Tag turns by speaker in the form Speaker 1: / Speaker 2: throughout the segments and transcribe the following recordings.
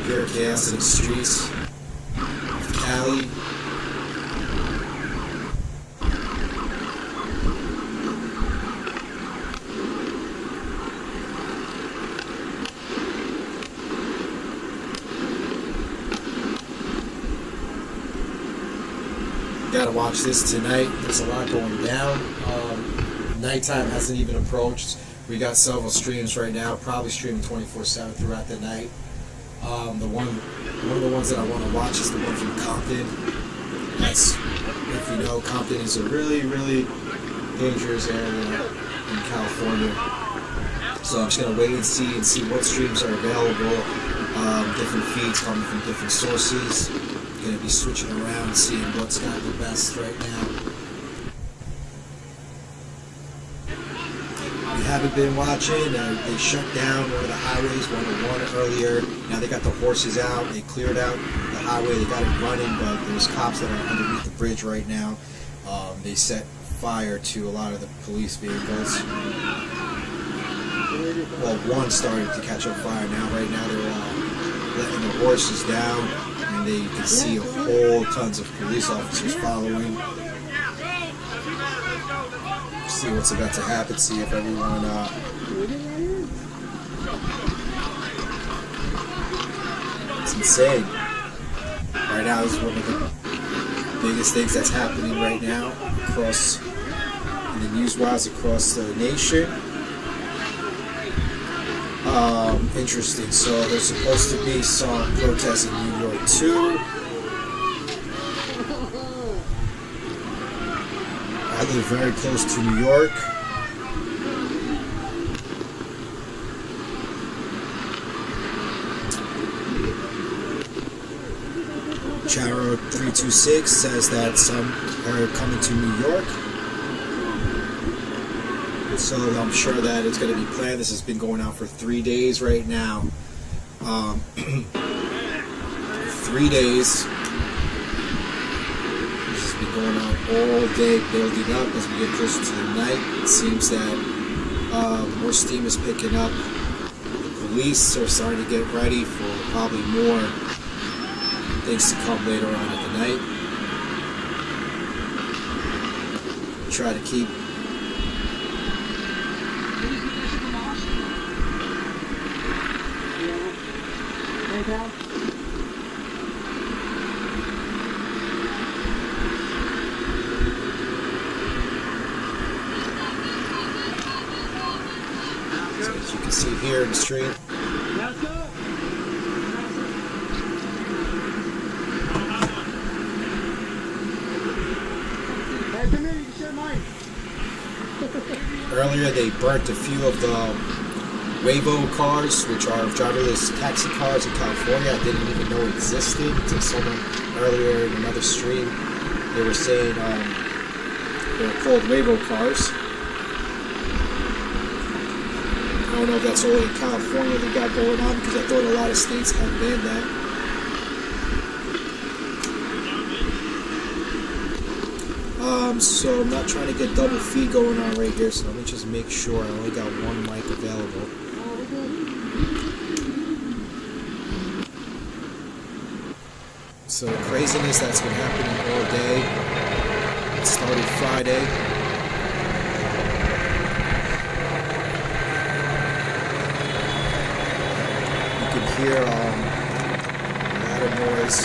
Speaker 1: pure chaos in the streets of Cali. Gotta watch this tonight. There's a lot going down. Nighttime hasn't even approached. We got several streams right now, probably streaming 24/7 throughout the night. One of the ones that I want to watch is the one from Compton. That's, if you know, Compton is a really, really dangerous area in California. So I'm just gonna wait and see what streams are available. Different feeds coming from different sources. Going to be switching around, seeing what's got the best right now. We haven't been watching. They shut down one of the highways, 101 earlier. Now they got the horses out. They cleared out the highway. They got it running, but there's cops that are underneath the bridge right now. They set fire to a lot of the police vehicles. Well, one started to catch up fire. Now, right now, they're letting the horses down. And you can see a whole tons of police officers following. See what's about to happen. See if everyone. It's insane. Right now, this is one of the biggest things that's happening right now across in the news-wise across the nation. Interesting. So there's supposed to be some protests in New York too. I live very close to New York. Charo 326 says that some are coming to New York. So I'm sure that it's going to be planned. This has been going on for 3 days right now. 3 days. This has been going on all day, building up as we get closer to the night. It seems that more steam is picking up. The police are starting to get ready for probably more things to come later on at the night. Try to keep so as you can see here in the street. Earlier they burnt a few of the Waymo cars, which are driverless taxi cars in California. I didn't even know existed until someone earlier in another stream, they were saying they were called Waymo cars. I don't know if that's only in California they got going on, because I thought a lot of states had banned that. So I'm not trying to get double feed going on right here, so let me just make sure I only got one mic available. So craziness that's been happening all day. It started Friday. You can hear a lot of noise.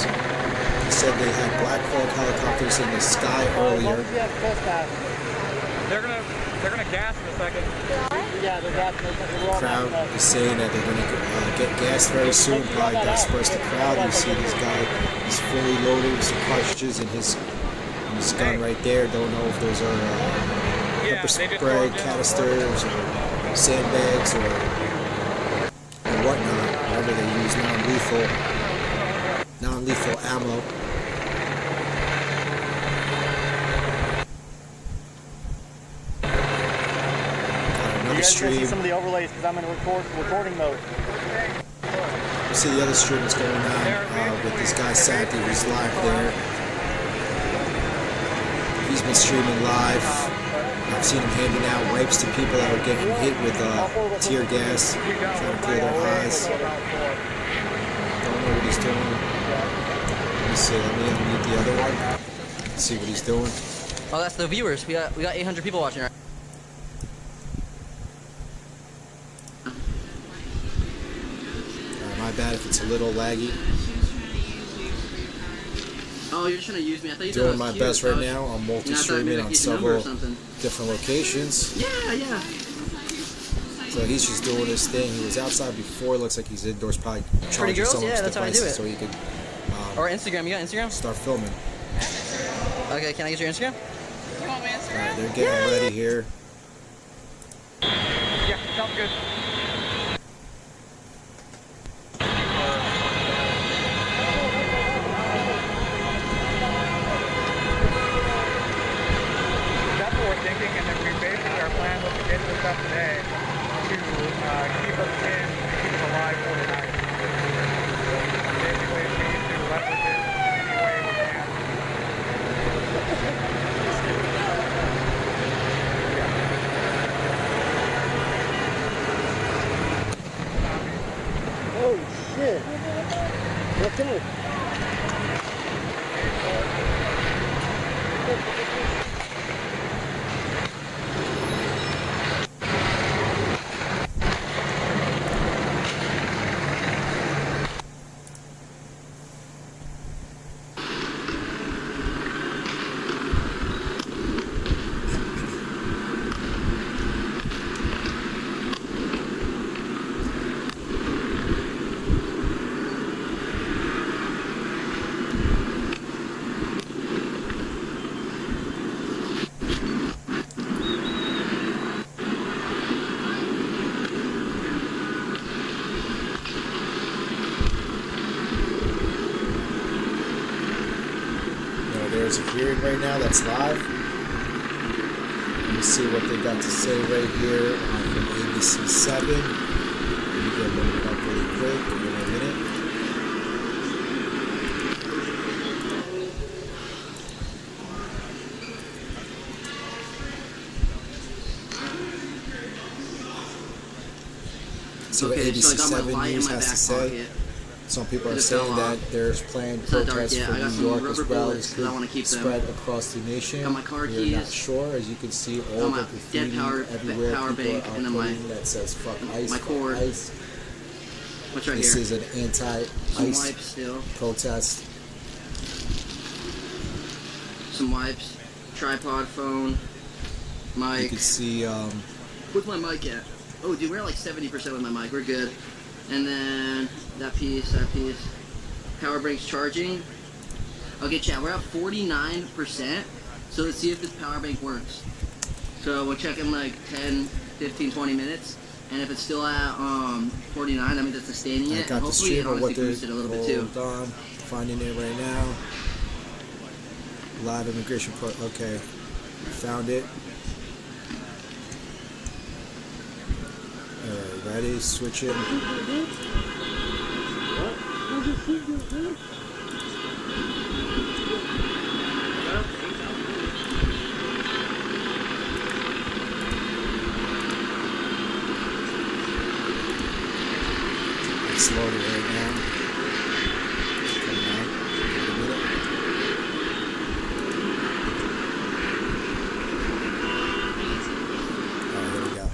Speaker 1: They said they had Black Hawk helicopters in the sky earlier.
Speaker 2: They're gonna gas in a second.
Speaker 3: Yeah, they're gassing.
Speaker 1: The crowd is saying that they're going to get gas very soon. Probably disperse the crowd. You see this guy, he's fully loaded with some cartridges in his gun right there. Don't know if those are pepper spray canisters or sandbags or whatnot. Whatever they use, non-lethal ammo. Stream.
Speaker 3: See some of the overlays because I'm in recording mode.
Speaker 1: You see the other stream that's going on with this guy Santi, who's live there. He's been streaming live. I've seen him handing out wipes to people that are getting hit with tear gas, trying to clear their eyes. Don't know what he's doing. Let me see. Let me unmute the other one. See what he's doing.
Speaker 4: Oh, that's the viewers. We got 800 people watching right.
Speaker 1: My bad if it's a little laggy.
Speaker 4: Oh, you're just trying to use me. I thought you
Speaker 1: Doing my best right now. I'm multi-streaming on several different locations.
Speaker 4: Yeah.
Speaker 1: So he's just doing his thing. He was outside before. Looks like he's indoors, probably charging
Speaker 4: girls?
Speaker 1: someone's
Speaker 4: Yeah, that's how I do
Speaker 1: devices
Speaker 4: it.
Speaker 1: so he could
Speaker 4: Or Instagram. You got Instagram?
Speaker 1: start filming.
Speaker 4: Okay, can I get your Instagram?
Speaker 5: You want my Instagram?
Speaker 1: Alright, they're getting ready here.
Speaker 2: Yeah, sounds good. That's what we're thinking, and then we basically our plan was to get this up today to keep us in and keep us alive for the night. Basically, we need to leverage it any way we can.
Speaker 3: Oh shit. What's in it?
Speaker 1: There's a hearing right now that's live. Let me see what they got to say right here from ABC 7. Let me get loaded up really quick. Give me a minute. See what ABC 7 News has to say. Some people are saying that there's planned protests for New York as well as could spread across the nation. We're not sure. As you can see, all the graffiti everywhere. People are outputting that says "fuck ICE." Fuck ICE. This is an anti-ICE protest.
Speaker 4: Some wipes, tripod, phone, mic.
Speaker 1: You can see.
Speaker 4: Where's my mic at? Oh, dude, we're at like 70% with my mic. We're good. And then that piece. Power banks charging. Okay, chat, we're at 49%. So let's see if this power bank works. So we'll check in like 10, 15, 20 minutes. And if it's still at 49, that means it's sustaining it.
Speaker 1: I got
Speaker 4: And
Speaker 1: the
Speaker 4: hopefully
Speaker 1: stream
Speaker 4: it
Speaker 1: of what
Speaker 4: honestly
Speaker 1: they're.
Speaker 4: boosted a little bit too.
Speaker 1: Hold on, finding it right now. Live immigration court. Okay, found it. Alright, ready? Switch it. It's loaded right now. Coming out. Wait a minute. Alright, here we go.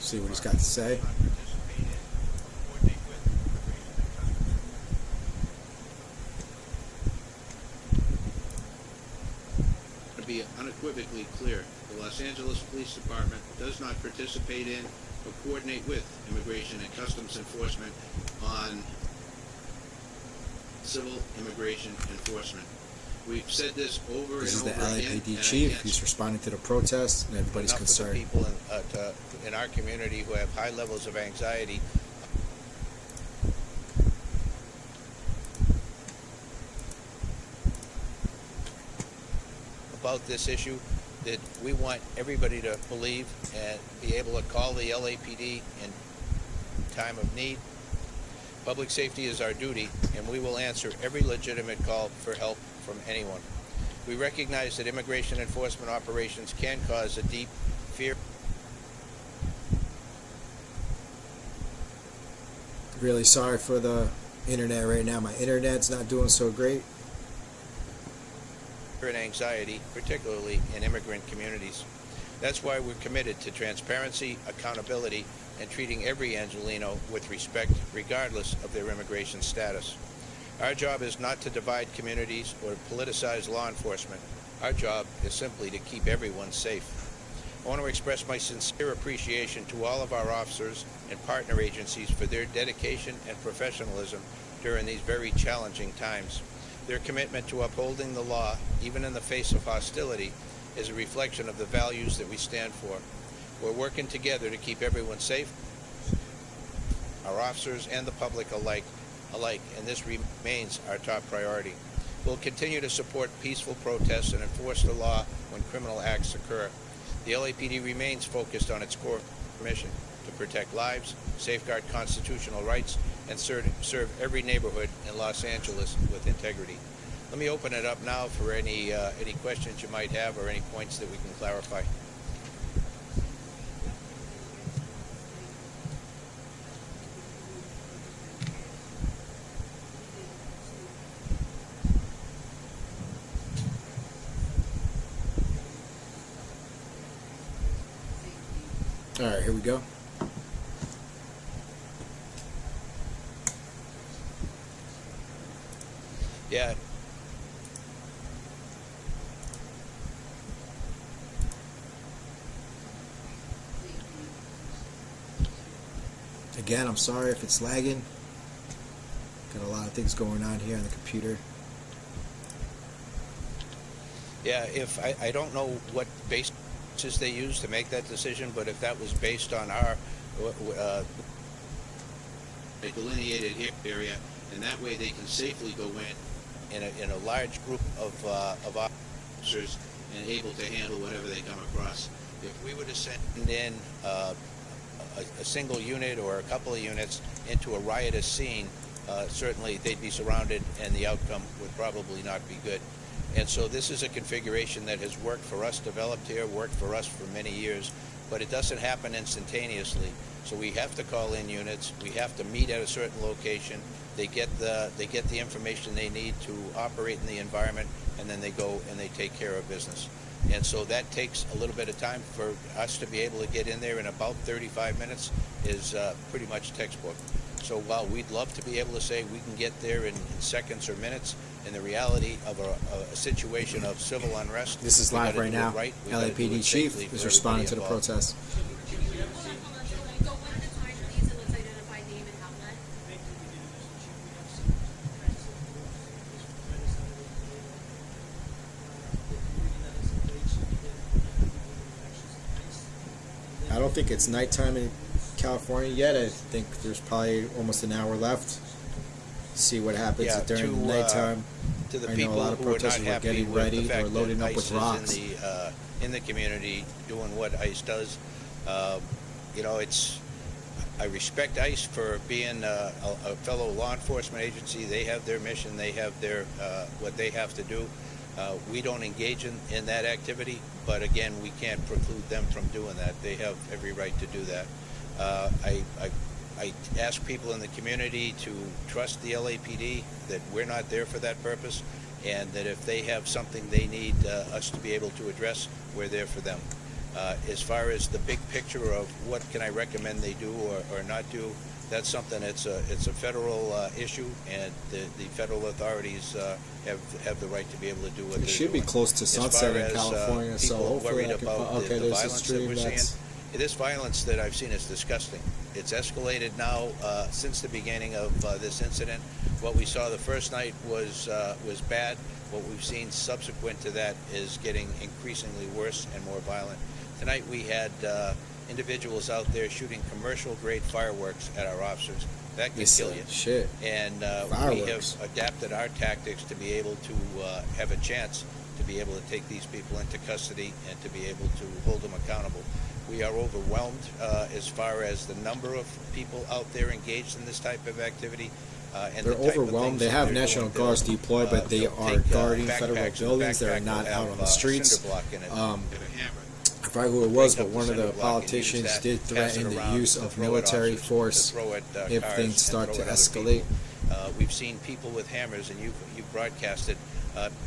Speaker 1: See what he's got to say.
Speaker 6: To be unequivocally clear, the Los Angeles Police Department does not participate in or coordinate with Immigration and Customs Enforcement on civil immigration enforcement. We've said this over
Speaker 1: This is
Speaker 6: and
Speaker 1: the
Speaker 6: over again.
Speaker 1: LAPD
Speaker 6: and
Speaker 1: chief.
Speaker 6: again.
Speaker 1: He's responding to the protests, and everybody's
Speaker 7: Enough of the
Speaker 1: concerned.
Speaker 7: people in our community who have high levels of anxiety about this issue, that we want everybody to believe and be able to call the LAPD in time of need. Public safety is our duty, and we will answer every legitimate call for help from anyone. We recognize that immigration enforcement operations can cause a deep fear.
Speaker 1: Really sorry for the internet right now. My internet's not doing so great.
Speaker 7: And anxiety, particularly in immigrant communities. That's why we're committed to transparency, accountability, and treating every Angelino with respect, regardless of their immigration status. Our job is not to divide communities or politicize law enforcement. Our job is simply to keep everyone safe. I want to express my sincere appreciation to all of our officers and partner agencies for their dedication and professionalism during these very challenging times. Their commitment to upholding the law, even in the face of hostility, is a reflection of the values that we stand for. We're working together to keep everyone safe, our officers and the public alike, and this remains our top priority. We'll continue to support peaceful protests and enforce the law when criminal acts occur. The LAPD remains focused on its core mission to protect lives, safeguard constitutional rights, and serve every neighborhood in Los Angeles with integrity. Let me open it up now for any questions you might have or any points that we can clarify.
Speaker 1: All right, here we go.
Speaker 7: Yeah.
Speaker 1: Again, I'm sorry if it's lagging. Got a lot of things going on here on the computer.
Speaker 7: Yeah, if I don't know what basis they use to make that decision, but if that was based on our
Speaker 6: A delineated area, and that way they can safely go
Speaker 7: in a large group of
Speaker 6: officers and able to handle whatever they come across.
Speaker 7: if we were to send in a single unit or a couple of units into a riotous scene, certainly they'd be surrounded and the outcome would probably not be good. And so this is a configuration that has worked for us, developed here, worked for us for many years, but it doesn't happen instantaneously. So we have to call in units, we have to meet at a certain location, they get the information they need to operate in the environment, and then they go and they take care of business. And so that takes a little bit of time for us to be able to get in there in about 35 minutes is pretty much textbook. So while we'd love to be able to say we can get there in seconds or minutes, in the reality of a situation of civil unrest,
Speaker 1: This is live right now. LAPD chief is responding to the protest. I don't think it's nighttime in California yet. I think there's probably almost an hour left. See what happens during the nighttime.
Speaker 7: To the
Speaker 1: I know
Speaker 7: people
Speaker 1: a lot of
Speaker 7: who are not
Speaker 1: protesters were
Speaker 7: happy
Speaker 1: getting
Speaker 7: with
Speaker 1: ready.
Speaker 7: the
Speaker 1: They were
Speaker 7: fact
Speaker 1: loading
Speaker 7: that
Speaker 1: up with
Speaker 7: ICE
Speaker 1: rocks.
Speaker 7: is in the community doing what ICE does. I respect ICE for being a fellow law enforcement agency. They have their mission. They have their what they have to do. We don't engage in that activity, but again, we can't preclude them from doing that. They have every right to do that. I ask people in the community to trust the LAPD, that we're not there for that purpose, and that if they have something they need us to be able to address, we're there for them. As far as the big picture of what can I recommend they do or not do, that's something, it's a federal issue, and the federal authorities have the right to be able to do what
Speaker 1: It
Speaker 7: they're
Speaker 1: should be
Speaker 7: doing.
Speaker 1: close to
Speaker 7: As
Speaker 1: sunset
Speaker 7: far
Speaker 1: in
Speaker 7: as,
Speaker 1: California, so
Speaker 7: people
Speaker 1: hopefully
Speaker 7: worried
Speaker 1: I can
Speaker 7: about
Speaker 1: okay,
Speaker 7: the
Speaker 1: there's a
Speaker 7: violence that
Speaker 1: stream
Speaker 7: we're
Speaker 1: that's...
Speaker 7: seeing. This violence that I've seen is disgusting. It's escalated now since the beginning of this incident. What we saw the first night was bad. What we've seen subsequent to that is getting increasingly worse and more violent. Tonight we had individuals out there shooting commercial-grade fireworks at our officers. That can kill you.
Speaker 1: Shit.
Speaker 7: And we have adapted our tactics to be able to have a chance to be able to take these people into custody and to be able to hold them accountable. We are overwhelmed as far as the number of people out there engaged in this type of activity. And
Speaker 1: they're
Speaker 7: the type of
Speaker 1: overwhelmed.
Speaker 7: things
Speaker 1: They
Speaker 7: that
Speaker 1: have
Speaker 7: they're
Speaker 1: National
Speaker 7: doing.
Speaker 1: Guards deployed, but they
Speaker 7: They'll
Speaker 1: are
Speaker 7: take,
Speaker 1: guarding
Speaker 7: backpacks
Speaker 1: federal
Speaker 7: and
Speaker 1: buildings. They're
Speaker 7: backpack
Speaker 1: not
Speaker 7: will
Speaker 1: out
Speaker 7: have,
Speaker 1: on the streets.
Speaker 7: cinder block in it.
Speaker 1: I forgot who it was, but
Speaker 7: Break up
Speaker 1: one of the
Speaker 7: cinder block and use
Speaker 1: politicians
Speaker 7: that,
Speaker 1: did
Speaker 7: pass it
Speaker 1: threaten the
Speaker 7: around
Speaker 1: use
Speaker 7: to
Speaker 1: of
Speaker 7: throw at
Speaker 1: military
Speaker 7: officers,
Speaker 1: force
Speaker 7: to throw at,
Speaker 1: if
Speaker 7: cars
Speaker 1: things
Speaker 7: and
Speaker 1: start
Speaker 7: throw
Speaker 1: to
Speaker 7: at other
Speaker 1: escalate.
Speaker 7: people. We've seen people with hammers, and you've broadcasted,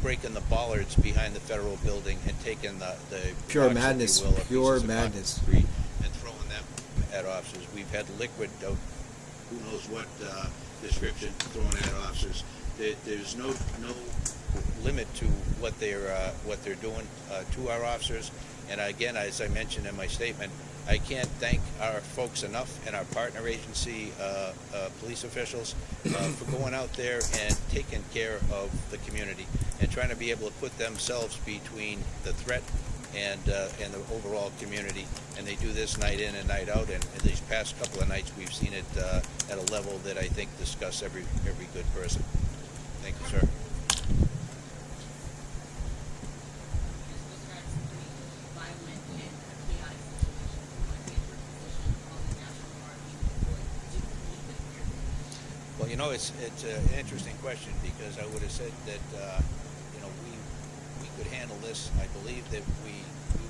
Speaker 7: breaking the bollards behind the federal building and taking the
Speaker 1: Pure
Speaker 7: rocks, if you
Speaker 1: madness,
Speaker 7: will, or
Speaker 1: pure
Speaker 7: pieces of
Speaker 1: madness.
Speaker 7: concrete and throwing them at officers. We've had liquid, who knows what description, thrown at officers. There's no limit to what they're doing to our officers. And again, as I mentioned in my statement, I can't thank our folks enough and our partner agency police officials for going out there and taking care of the community and trying to be able to put themselves between the threat and the overall community. And they do this night in and night out. And these past couple of nights, we've seen it at a level that I think disgusts every good person. Thank you, sir. Well, you know, it's an interesting question, because I would have said that we could handle this. I believe that we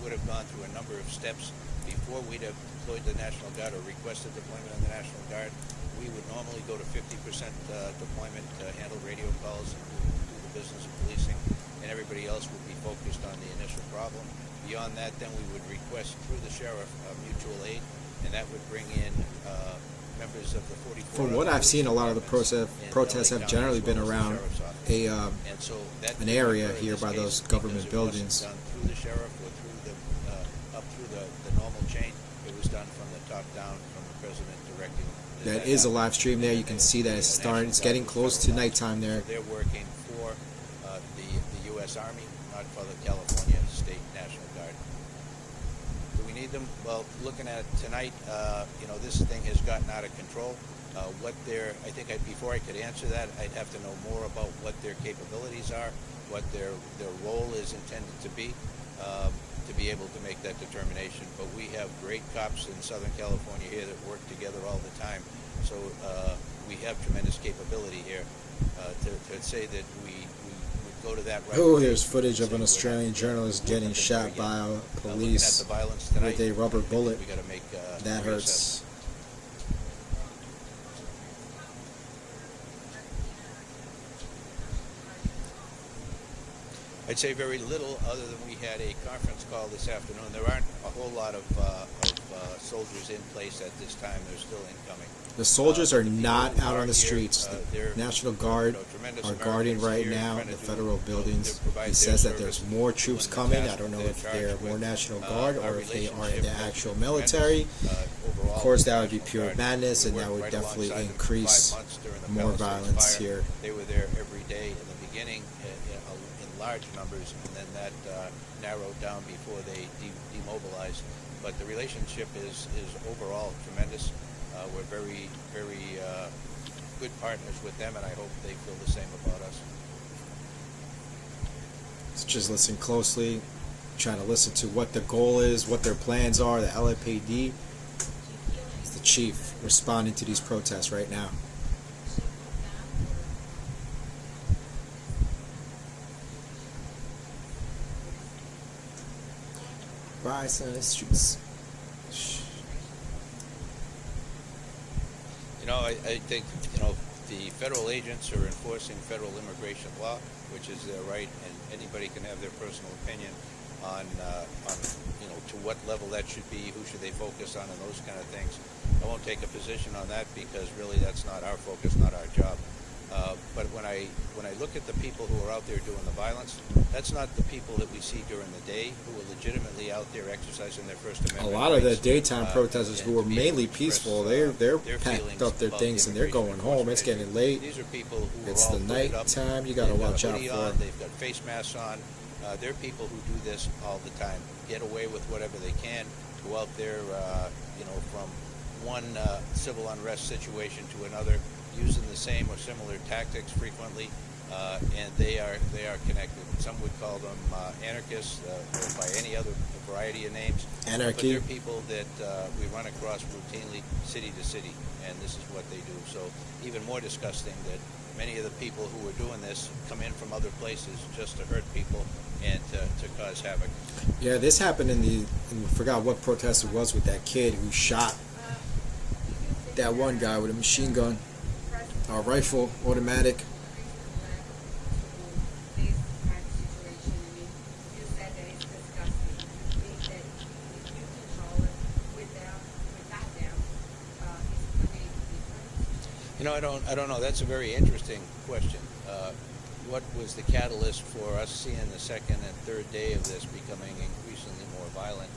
Speaker 7: would have gone through a number of steps before we'd have deployed the National Guard or requested deployment of the National Guard. We would normally go to 50% deployment to handle radio calls and do the business of policing, and everybody else would be focused on the initial problem. Beyond that, then we would request through the sheriff mutual aid, and that would bring in members of the 44.
Speaker 1: From what I've seen, a lot of the protests have generally been around an area here by those government buildings.
Speaker 7: Done through the sheriff or up through the normal chain. It was done from the top down, from the president directing.
Speaker 1: That is a live stream there. You can see that it's starting. It's getting close to nighttime there.
Speaker 7: They're working for the U.S. Army, not for the California State National Guard. Do we need them? Well, looking at it tonight, this thing has gotten out of control. I think before I could answer that, I'd have to know more about what their capabilities are, what their role is intended to be able to make that determination. But we have great cops in Southern California here that work together all the time. So we have tremendous capability here. To say that we would go to that right.
Speaker 1: Oh, there's footage of an Australian journalist getting shot by police with a rubber bullet.
Speaker 7: We got to make
Speaker 1: that hurts.
Speaker 7: I'd say very little, other than we had a conference call this afternoon. There aren't a whole lot of soldiers in place at this time. They're still incoming.
Speaker 1: The soldiers are not out on the streets. The National Guard are guarding right now the federal buildings. He says that there's more troops coming. I don't know if they're more National Guard or if they are in the actual military. Of course, that would be pure madness, and that would definitely increase more violence here.
Speaker 7: They were there every day in the beginning in large numbers, and then that narrowed down before they demobilized. But the relationship is overall tremendous. We're very, very good partners with them, and I hope they feel the same about us.
Speaker 1: So just listen closely, trying to listen to what the goal is, what their plans are. The LAPD is the chief responding to these protests right now. Rise on the streets.
Speaker 7: I think, the federal agents are enforcing federal immigration law, which is their right, and anybody can have their personal opinion on to what level that should be, who should they focus on, and those kind of things. I won't take a position on that because really that's not our focus, not our job. But when I look at the people who are out there doing the violence, that's not the people that we see during the day who are legitimately out there exercising their First Amendment.
Speaker 1: A lot of the
Speaker 7: rights,
Speaker 1: daytime protesters who were mainly
Speaker 7: express,
Speaker 1: peaceful, they're packed
Speaker 7: feelings
Speaker 1: up their
Speaker 7: about
Speaker 1: things
Speaker 7: the
Speaker 1: and they're going
Speaker 7: immigration
Speaker 1: home. It's
Speaker 7: enforcement
Speaker 1: getting late.
Speaker 7: These are people who
Speaker 1: It's
Speaker 7: are all
Speaker 1: the
Speaker 7: hooded up.
Speaker 1: nighttime. You got to
Speaker 7: They've got
Speaker 1: watch
Speaker 7: a
Speaker 1: out
Speaker 7: hoodie
Speaker 1: for
Speaker 7: on,
Speaker 1: them.
Speaker 7: They've got face masks on. They're people who do this all the time. Get away with whatever they can. Go out there, from one civil unrest situation to another, using the same or similar tactics frequently, and they are connected. Some would call them anarchists, or by any other variety of names.
Speaker 1: Anarchy.
Speaker 7: But they're people that we run across routinely, city to city, and this is what they do. So even more disgusting that many of the people who are doing this come in from other places just to hurt people and to cause havoc.
Speaker 1: Yeah, this happened I forgot what protest it was with that kid who shot that one guy with a machine gun. rifle, automatic.
Speaker 7: You know, I don't know. That's a very interesting question. What was the catalyst for us seeing the second and third day of this becoming increasingly more violent?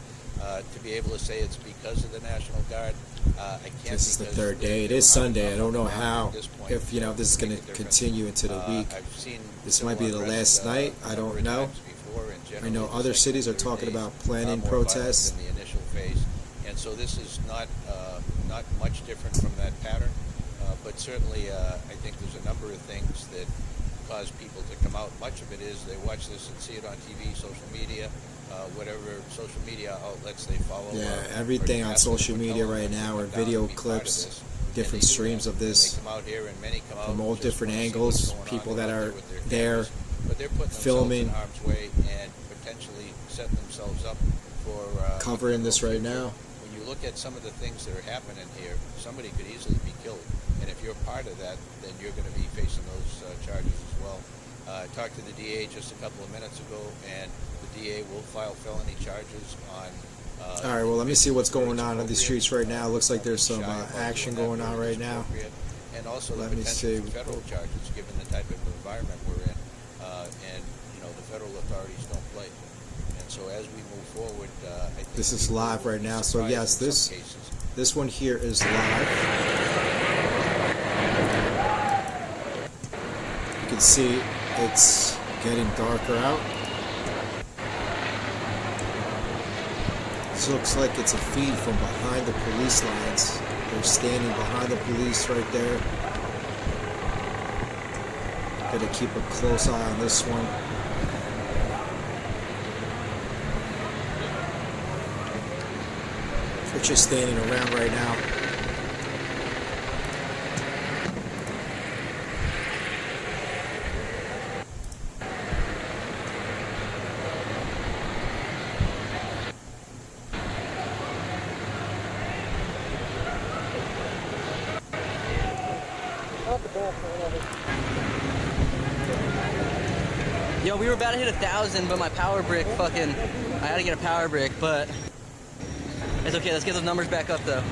Speaker 7: To be able to say it's because of the National Guard, I can't.
Speaker 1: This is the third day. It is Sunday. I don't know how, if this is going to continue into the week. This might be the last night. I don't know. I know other cities are talking about planning protests.
Speaker 7: In the initial phase, and so this is not much different from that pattern. But certainly, I think there's a number of things that cause people to come out. Much of it is they watch this and see it on TV, social media, whatever social media outlets they follow.
Speaker 1: Yeah, everything on social media right now are video clips, different streams of this from all different angles, people that are there filming,
Speaker 7: harm's way and potentially setting themselves up for
Speaker 1: covering this right now.
Speaker 7: When you look at some of the things that are happening here, somebody could easily be killed. And if you're part of that, then you're going to be facing those charges as well. I talked to the DA just a couple of minutes ago, and the DA will file felony charges on...
Speaker 1: All right, well, let me see what's going on the streets right now. Looks like there's some action going on right now.
Speaker 7: And also
Speaker 1: Let
Speaker 7: the
Speaker 1: me
Speaker 7: potential
Speaker 1: see.
Speaker 7: for federal charges, given the type of environment we're in. And, the federal authorities don't play. And so as we move forward, I think...
Speaker 1: This is live right now, so yes, this one here is live. You can see it's getting darker out. This looks like it's a feed from behind the police lines. They're standing behind the police right there. Gotta keep a close eye on this one. They're just standing around right now.
Speaker 5: Yo, we were about to hit 1,000, but my power brick I had to get a power brick, but it's okay. Let's get those numbers back up, though.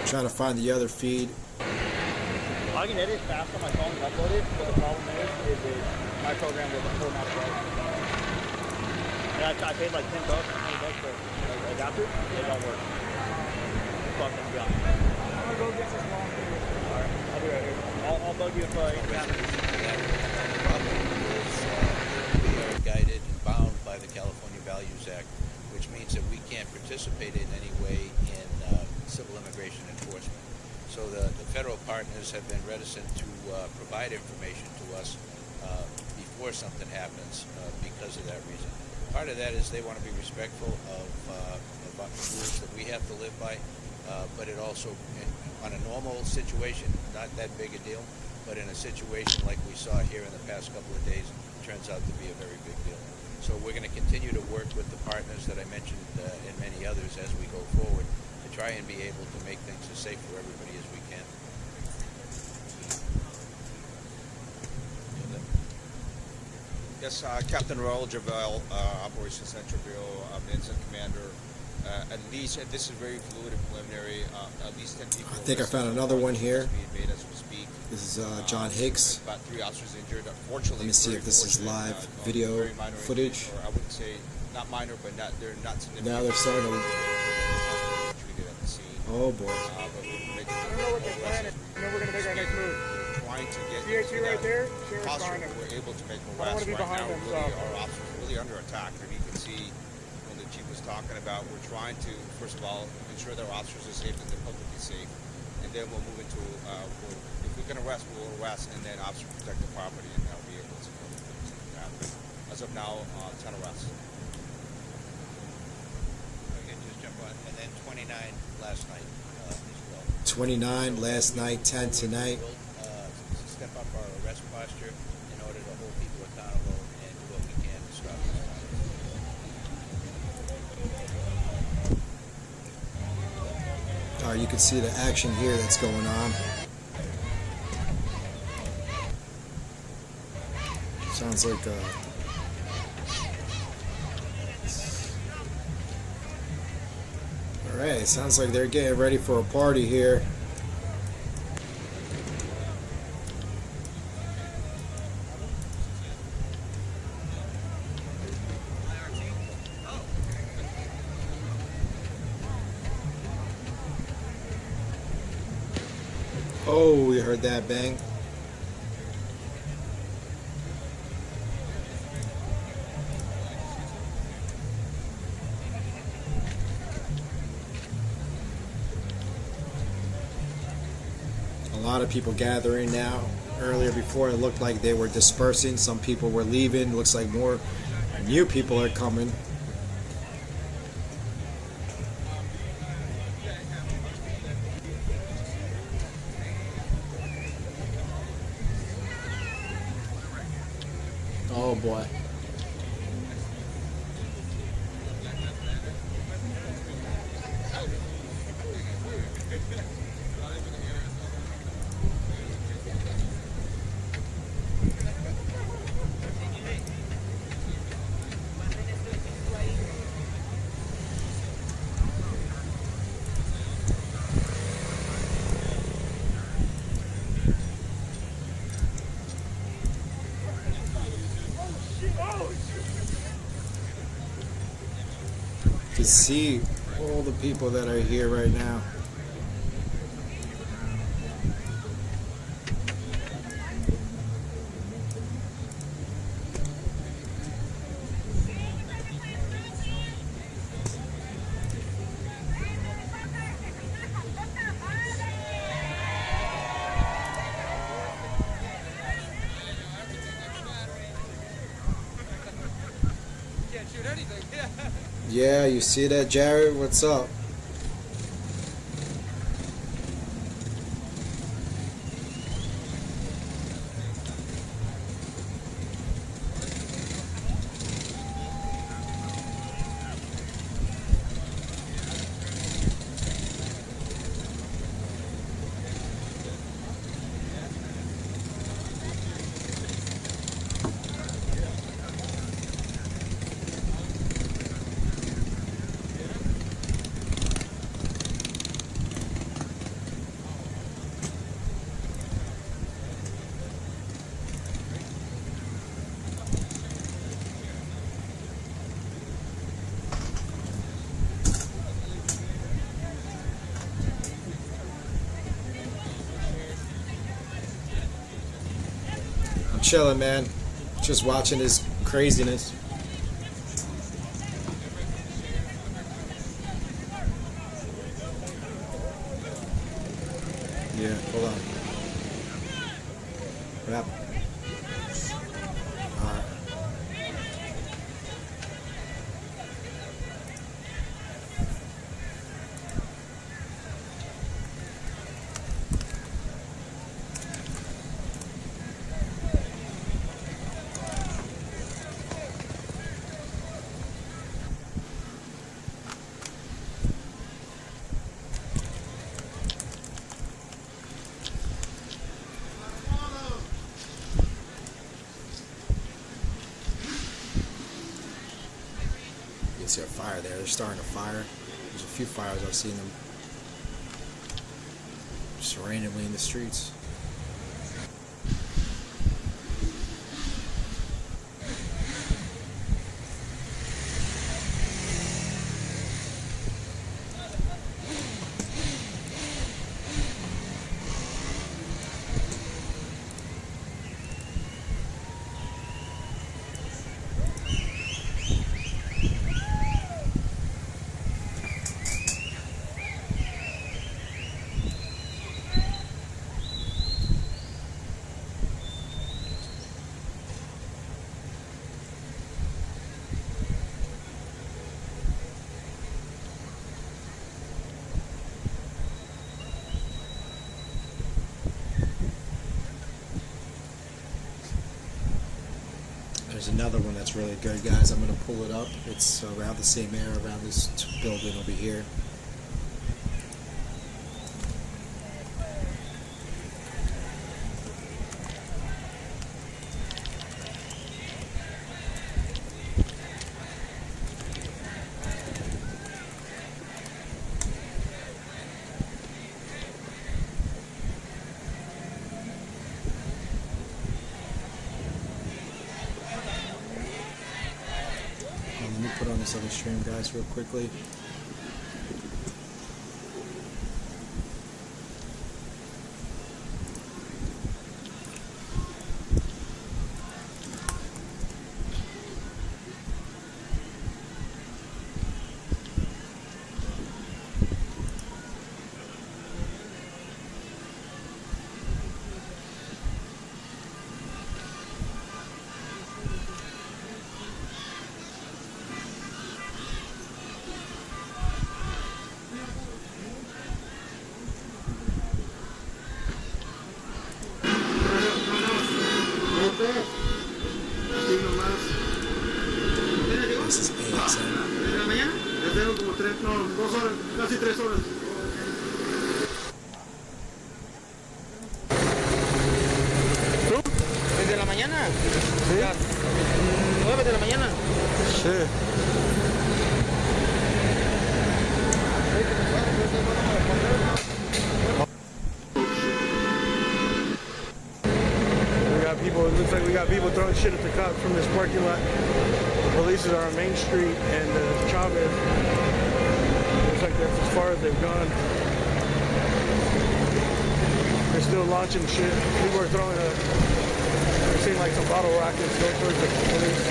Speaker 1: Trying to find the other feed.
Speaker 3: I can edit fast on my phone and upload it, but the problem is my program doesn't pull out right. And I paid like $10, $20 for an adapter. It don't work. Fucking gun.
Speaker 2: I'm gonna go get this long video.
Speaker 3: Alright, I'll be right here. I'll bug you if anything happens.
Speaker 7: The problem is we are guided and bound by the California Values Act, which means that we can't participate in any way in civil immigration enforcement. So the federal partners have been reticent to provide information to us before something happens because of that reason. Part of that is they want to be respectful of the rules that we have to live by, but it also, on a normal situation, not that big a deal, but in a situation like we saw here in the past couple of days, it turns out to be a very big deal. So we're going to continue to work with the partners that I mentioned and many others as we go forward to try and be able to make things as safe for everybody as we can.
Speaker 8: Yes, Captain Raul Javel, Operations Central Bureau, Incident Commander. At least, and this is very fluid and preliminary, at least 10 people.
Speaker 1: I think I found another one here.
Speaker 8: Being made as we speak.
Speaker 1: This is John Hicks.
Speaker 8: About 3 officers injured. Unfortunately,
Speaker 1: Let me see if this is live video
Speaker 8: very minor
Speaker 1: footage.
Speaker 8: injuries, or I wouldn't say not minor, but they're not significant.
Speaker 1: Now they're starting to...
Speaker 8: Treated at the scene.
Speaker 1: Oh boy.
Speaker 8: But we're making
Speaker 2: I don't know what their plan is. I know we're gonna make our next move.
Speaker 8: trying to get
Speaker 2: CHU right there, sheriff's
Speaker 8: possible.
Speaker 2: behind him.
Speaker 8: We're able to make
Speaker 2: I don't
Speaker 8: arrests
Speaker 2: wanna be
Speaker 8: right
Speaker 2: behind
Speaker 8: now.
Speaker 2: them,
Speaker 8: Really,
Speaker 2: so.
Speaker 8: our officers are really under attack, and you can see when the chief was talking about we're trying to first of all ensure that our officers are safe and the public is safe, and then we'll move into if we can arrest, we'll arrest, and then officers protect the property, and they'll be able to happen. As of now, 10 arrests.
Speaker 7: I can just jump on, and then 29 last night as well.
Speaker 1: 29 last night, 10 tonight.
Speaker 7: We'll step up our arrest posture in order to hold people accountable and do what we can to stop this violence.
Speaker 1: You can see the action here that's going on. Sounds like all right, sounds like they're getting ready for a party here. Oh, we heard that bang. A lot of people gathering now. Earlier before it looked like they were dispersing. Some people were leaving. Looks like more new people are coming. Oh boy. To see all the people that are here right now.
Speaker 8: Can't shoot anything. Yeah.
Speaker 1: Yeah, you see that, Jared? What's up? I'm chilling, man. Just watching this craziness. Yeah, hold on. What happened? All right. You can see a fire there. They're starting a fire. There's a few fires I've seen them just randomly in the streets. There's another one that's really good, guys. I'm going to pull it up. It's around the same area, around this building over here. Let me put on this other stream, guys, real quickly. This is AXN.
Speaker 3: ¿Desde la mañana? Sí. 9 de la mañana.
Speaker 9: Sí. We got people, it looks like we got people throwing shit at the cops from this parking lot. The police are on Main Street and Chavez. Looks like that's as far as they've gone. They're still launching shit. People are throwing they're seeing like some bottle rockets going towards the police.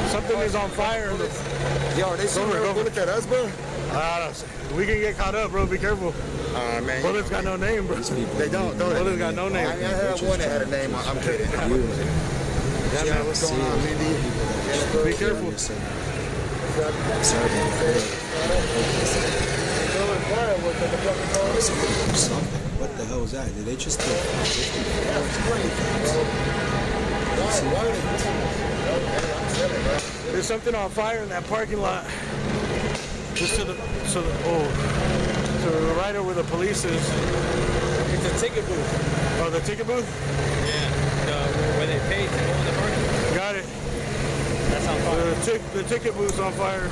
Speaker 9: Something is on fire.
Speaker 10: Yo, are they shooting a bullet at us, bro?
Speaker 9: We can get caught up, bro. Be careful.
Speaker 10: Man.
Speaker 9: Bullets got no name, bro.
Speaker 10: They don't.
Speaker 9: Bullets got no name.
Speaker 10: I had one that had a name. I'm kidding.
Speaker 9: Yeah, man, what's going on, Mindy? Be careful.
Speaker 1: What the hell was that? Did they just take 50?
Speaker 9: There's something on fire in that parking lot. Just to the right of where the police is.
Speaker 3: It's a ticket booth.
Speaker 9: Oh, the ticket booth?
Speaker 3: Yeah. Where they pay to go in the parking.
Speaker 9: Got it.
Speaker 3: That's on fire.
Speaker 9: The ticket booth's on fire.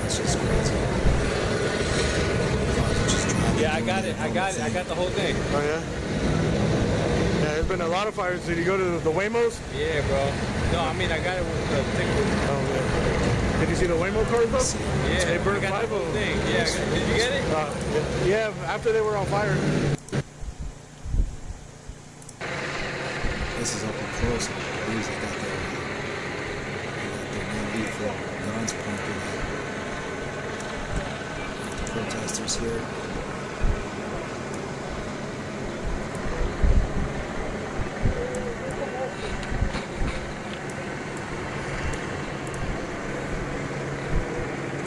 Speaker 1: That's just crazy.
Speaker 3: Yeah, I got it. I got the whole thing.
Speaker 9: Oh, yeah? Yeah, there's been a lot of fires. Did you go to the Waymos?
Speaker 3: Yeah, bro. No, I mean, I got it with the ticket booth.
Speaker 9: Oh, yeah. Did you see the Waymo cars, though?
Speaker 3: Yeah,
Speaker 9: They burned
Speaker 3: I got
Speaker 9: 5
Speaker 3: the
Speaker 9: of
Speaker 3: whole
Speaker 9: them.
Speaker 3: thing. Yeah, did you get it?
Speaker 9: Yeah, after they were on fire.
Speaker 1: This is up and close. These they got their no lethal guns pointing at the protesters here.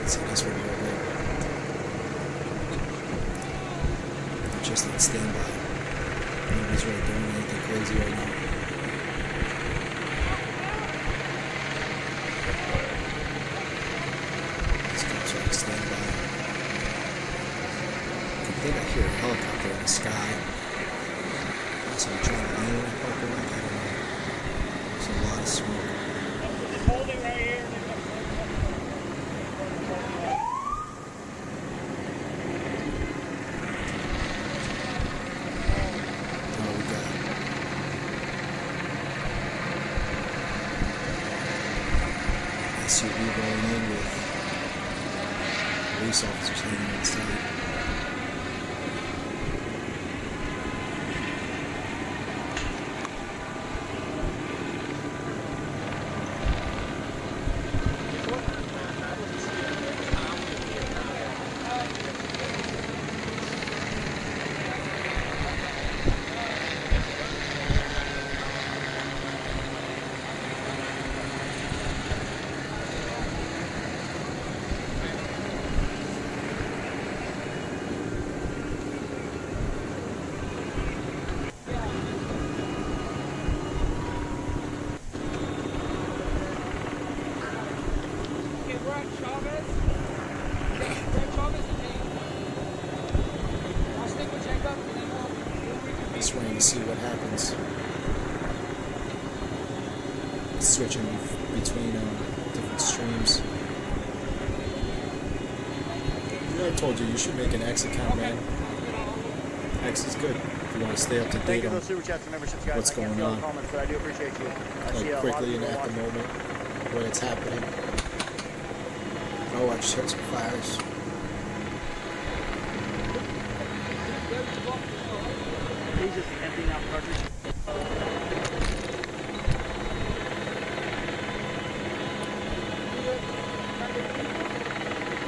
Speaker 1: See this one real big. Just on standby. Nobody's really doing anything crazy right now. These cops are on standby. I think I hear a helicopter in the sky. Also, I'm trying to land in that parking lot. I don't know. There's a lot of smoke.
Speaker 3: Holding right here.
Speaker 1: SUV rolling in with police officers hanging inside. Just waiting to see what happens. Switching between different streams. I told you should make an X account, man. X is good if you want to stay up to
Speaker 3: Thank
Speaker 1: date
Speaker 3: you for
Speaker 1: on
Speaker 3: those super chats and memberships, guys.
Speaker 1: what's
Speaker 3: I can't
Speaker 1: going
Speaker 3: see all
Speaker 1: on.
Speaker 3: the comments, but I do appreciate you. I see a
Speaker 1: like
Speaker 3: lot of
Speaker 1: quickly and
Speaker 3: people
Speaker 1: at the
Speaker 3: watching.
Speaker 1: moment when it's happening. Oh, I just heard some fires.
Speaker 3: He's just emptying out the cartridge.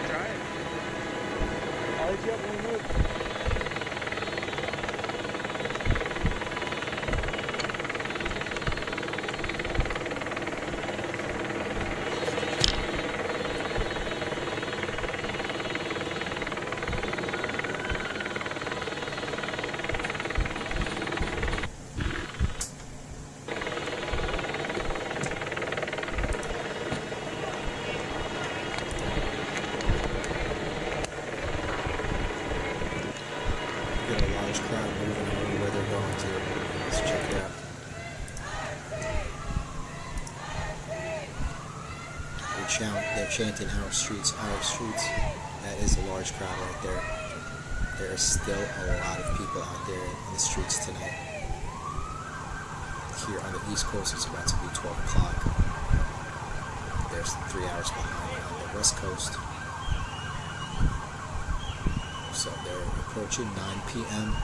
Speaker 3: Try it. I'll hit you up when we move.
Speaker 1: Get a large crowd moving. I don't know where they're going to. Let's check it out. They're chanting our streets, our streets. That is a large crowd right there. There are still a lot of people out there in the streets tonight. Here on the East Coast, it's about to be 12 o'clock. There's 3 hours behind on the West Coast. So they're approaching 9 p.m.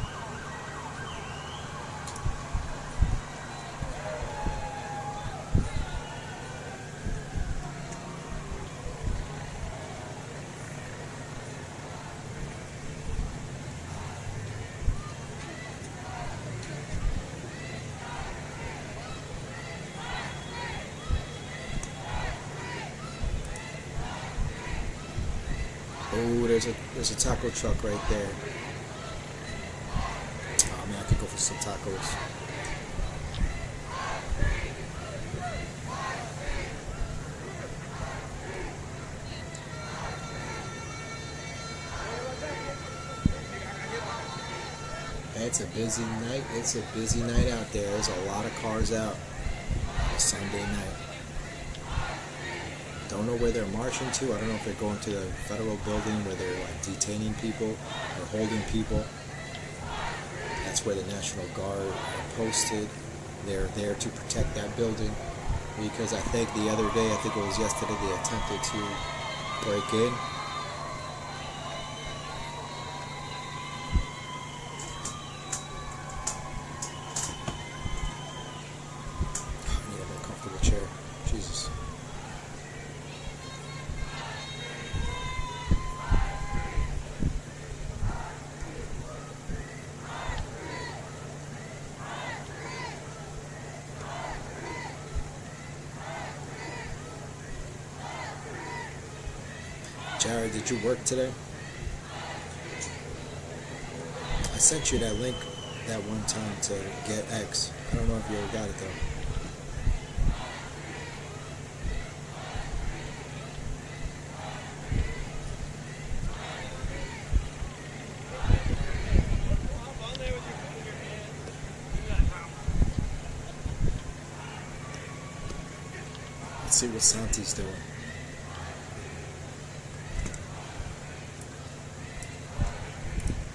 Speaker 1: Oh, there's a taco truck right there. Oh man, I could go for some tacos. It's a busy night. It's a busy night out there. There's a lot of cars out on a Sunday night. Don't know where they're marching to. I don't know if they're going to the federal building where they're like detaining people or holding people. That's where the National Guard are posted. They're there to protect that building because I think the other day, I think it was yesterday, they attempted to break in. I need a more comfortable chair. Jesus. Jared, did you work today? I sent you that link that one time to get X. I don't know if you ever got it though. Let's see what Santi's doing.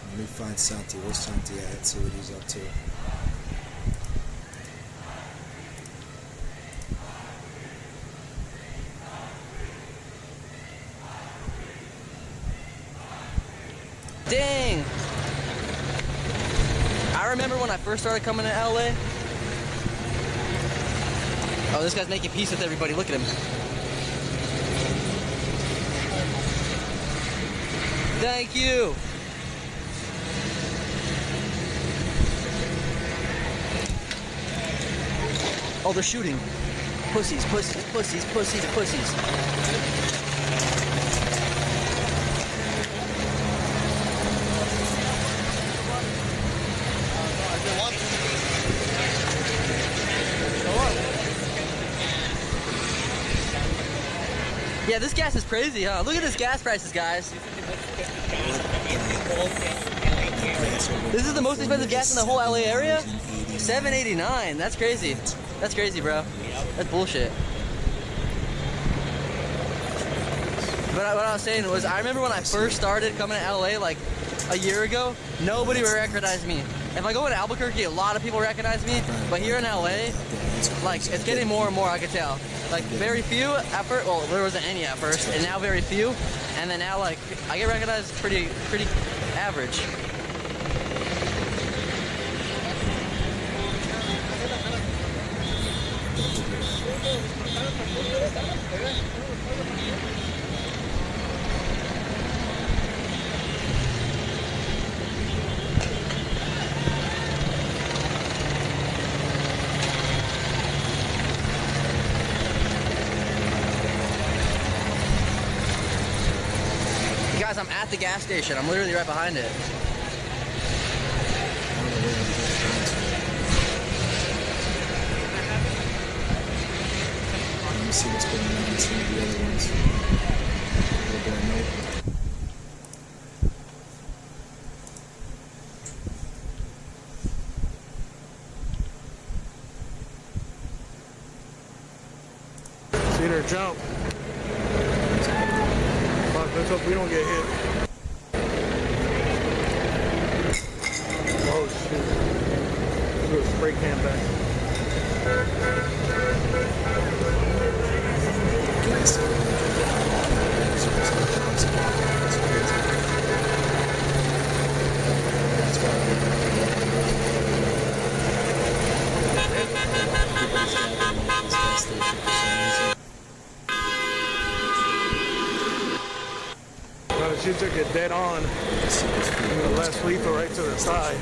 Speaker 1: Let me find Santi. Where's Santi at? Let's see what he's up to.
Speaker 5: remember when I first started coming to LA. Oh, this guy's making peace with everybody. Look at him. Thank you. Oh, they're shooting. Pussies, pussies, pussies, pussies, pussies. Yeah, this gas is crazy, huh? Look at this gas prices, guys. This is the most expensive gas in the whole LA area? $7.89. That's crazy. That's crazy, bro. That's bullshit. But what I was saying was, I remember when I first started coming to LA like a year ago, nobody would recognize me. If I go into Albuquerque, a lot of people recognize me, but here in LA, like, it's getting more and more, I could tell. Like, very few at first, well, there wasn't any at first, and now very few, and then now, like, I get recognized pretty average. Guys, I'm at the gas station. I'm literally right behind it.
Speaker 1: Let me see what's going on in some of the other ones. A little bit of note.
Speaker 9: See her jump. Fuck, let's hope we don't get hit. Oh shit. Let's do a spray can back. She took it dead on. The last lethal right to the side.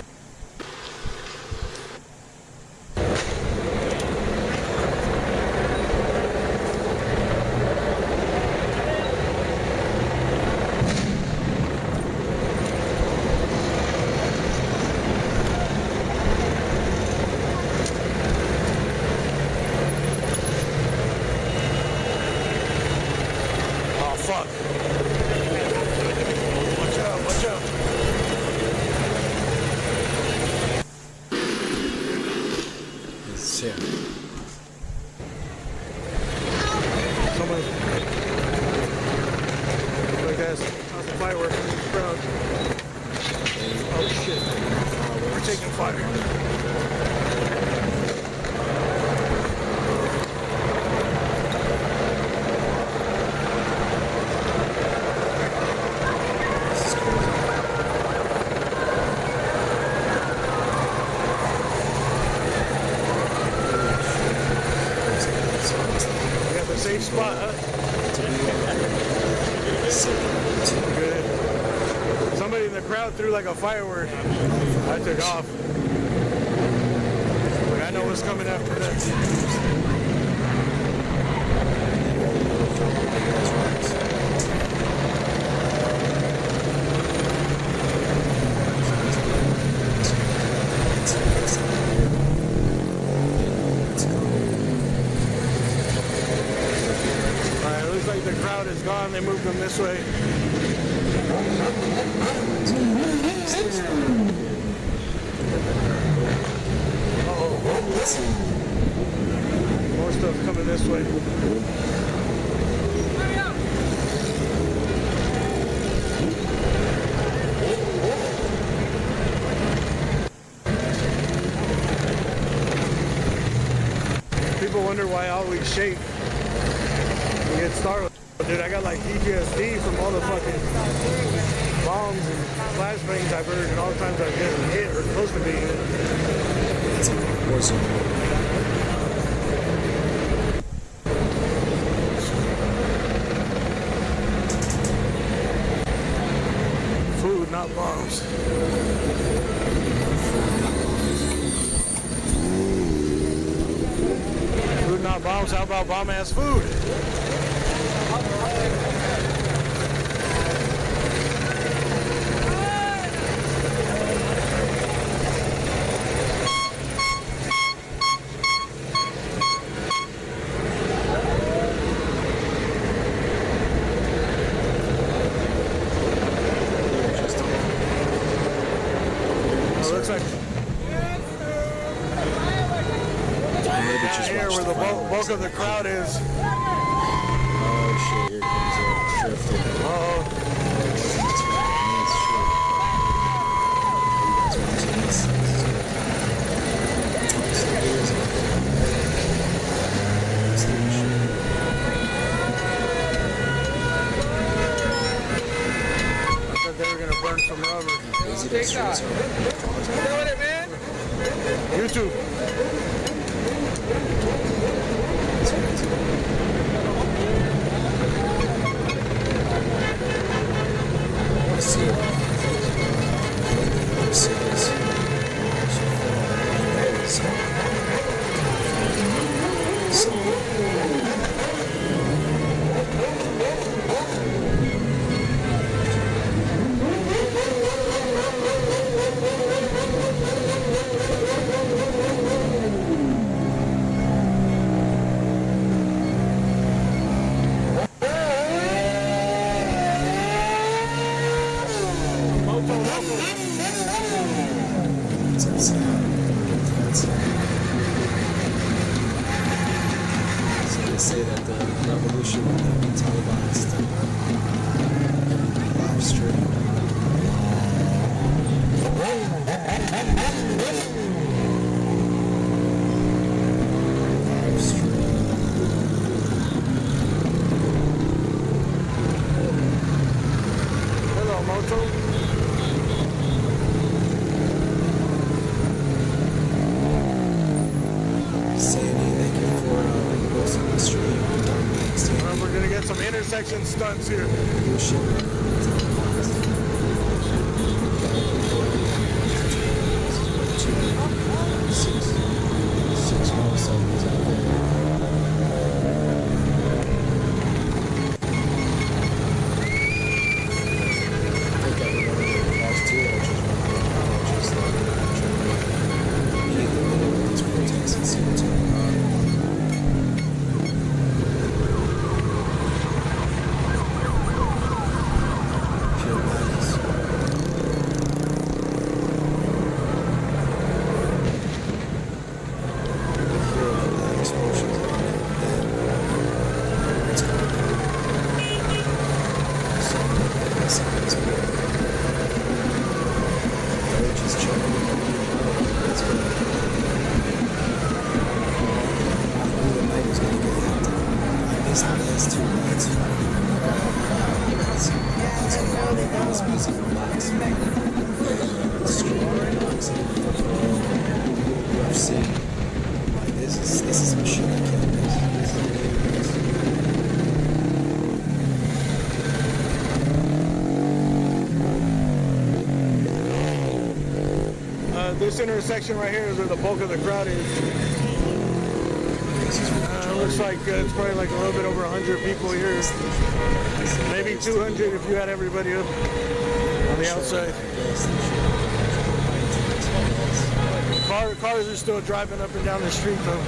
Speaker 9: Oh fuck. Watch out, watch out.
Speaker 1: It's here.
Speaker 9: Someone. Like that's a fireworks in the crowd. Oh shit. We're taking fire. We got the safe spot, huh? Good. Somebody in the crowd threw like a firework. I took off. Like, I know what's coming after that. Alright, it looks like the crowd is gone. They moved them this way. More stuff coming this way. People wonder why I always shake. You get startled. Dude, I got like PTSD from all the fucking bombs and flashbangs I've heard, and all the times I've been hit or close to being hit.
Speaker 1: It's like a war zone.
Speaker 9: Food, not bombs. Food, not bombs. How about bomb-ass food? Looks like down here where the bulk of the crowd is.
Speaker 1: Oh shit, here comes a drifting.
Speaker 9: Uh-oh. I thought they were going to burn some rubber. YouTube.
Speaker 1: Say that the revolution will not be televised. Live stream. Live stream.
Speaker 9: Hello, Moto.
Speaker 1: Sandy, thank you for posting the stream.
Speaker 9: We're gonna get some intersection stunts here.
Speaker 1: This is some shit I can't miss.
Speaker 9: This intersection right here is where the bulk of the crowd is. Looks like it's probably like a little bit over 100 people here. Maybe 200 if you had everybody up on the outside. Cars are still driving up and down the street though.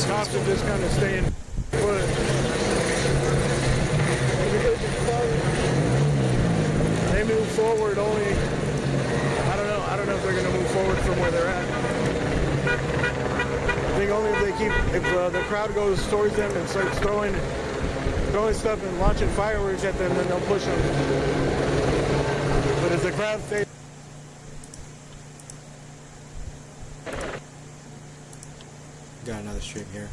Speaker 9: Cops are just kind of staying put. They move forward only. I don't know if they're going to move forward from where they're at. I think only if they keep, if the crowd goes towards them and starts throwing stuff and launching fireworks at them, then they'll push them. But if the crowd stays
Speaker 1: stream here.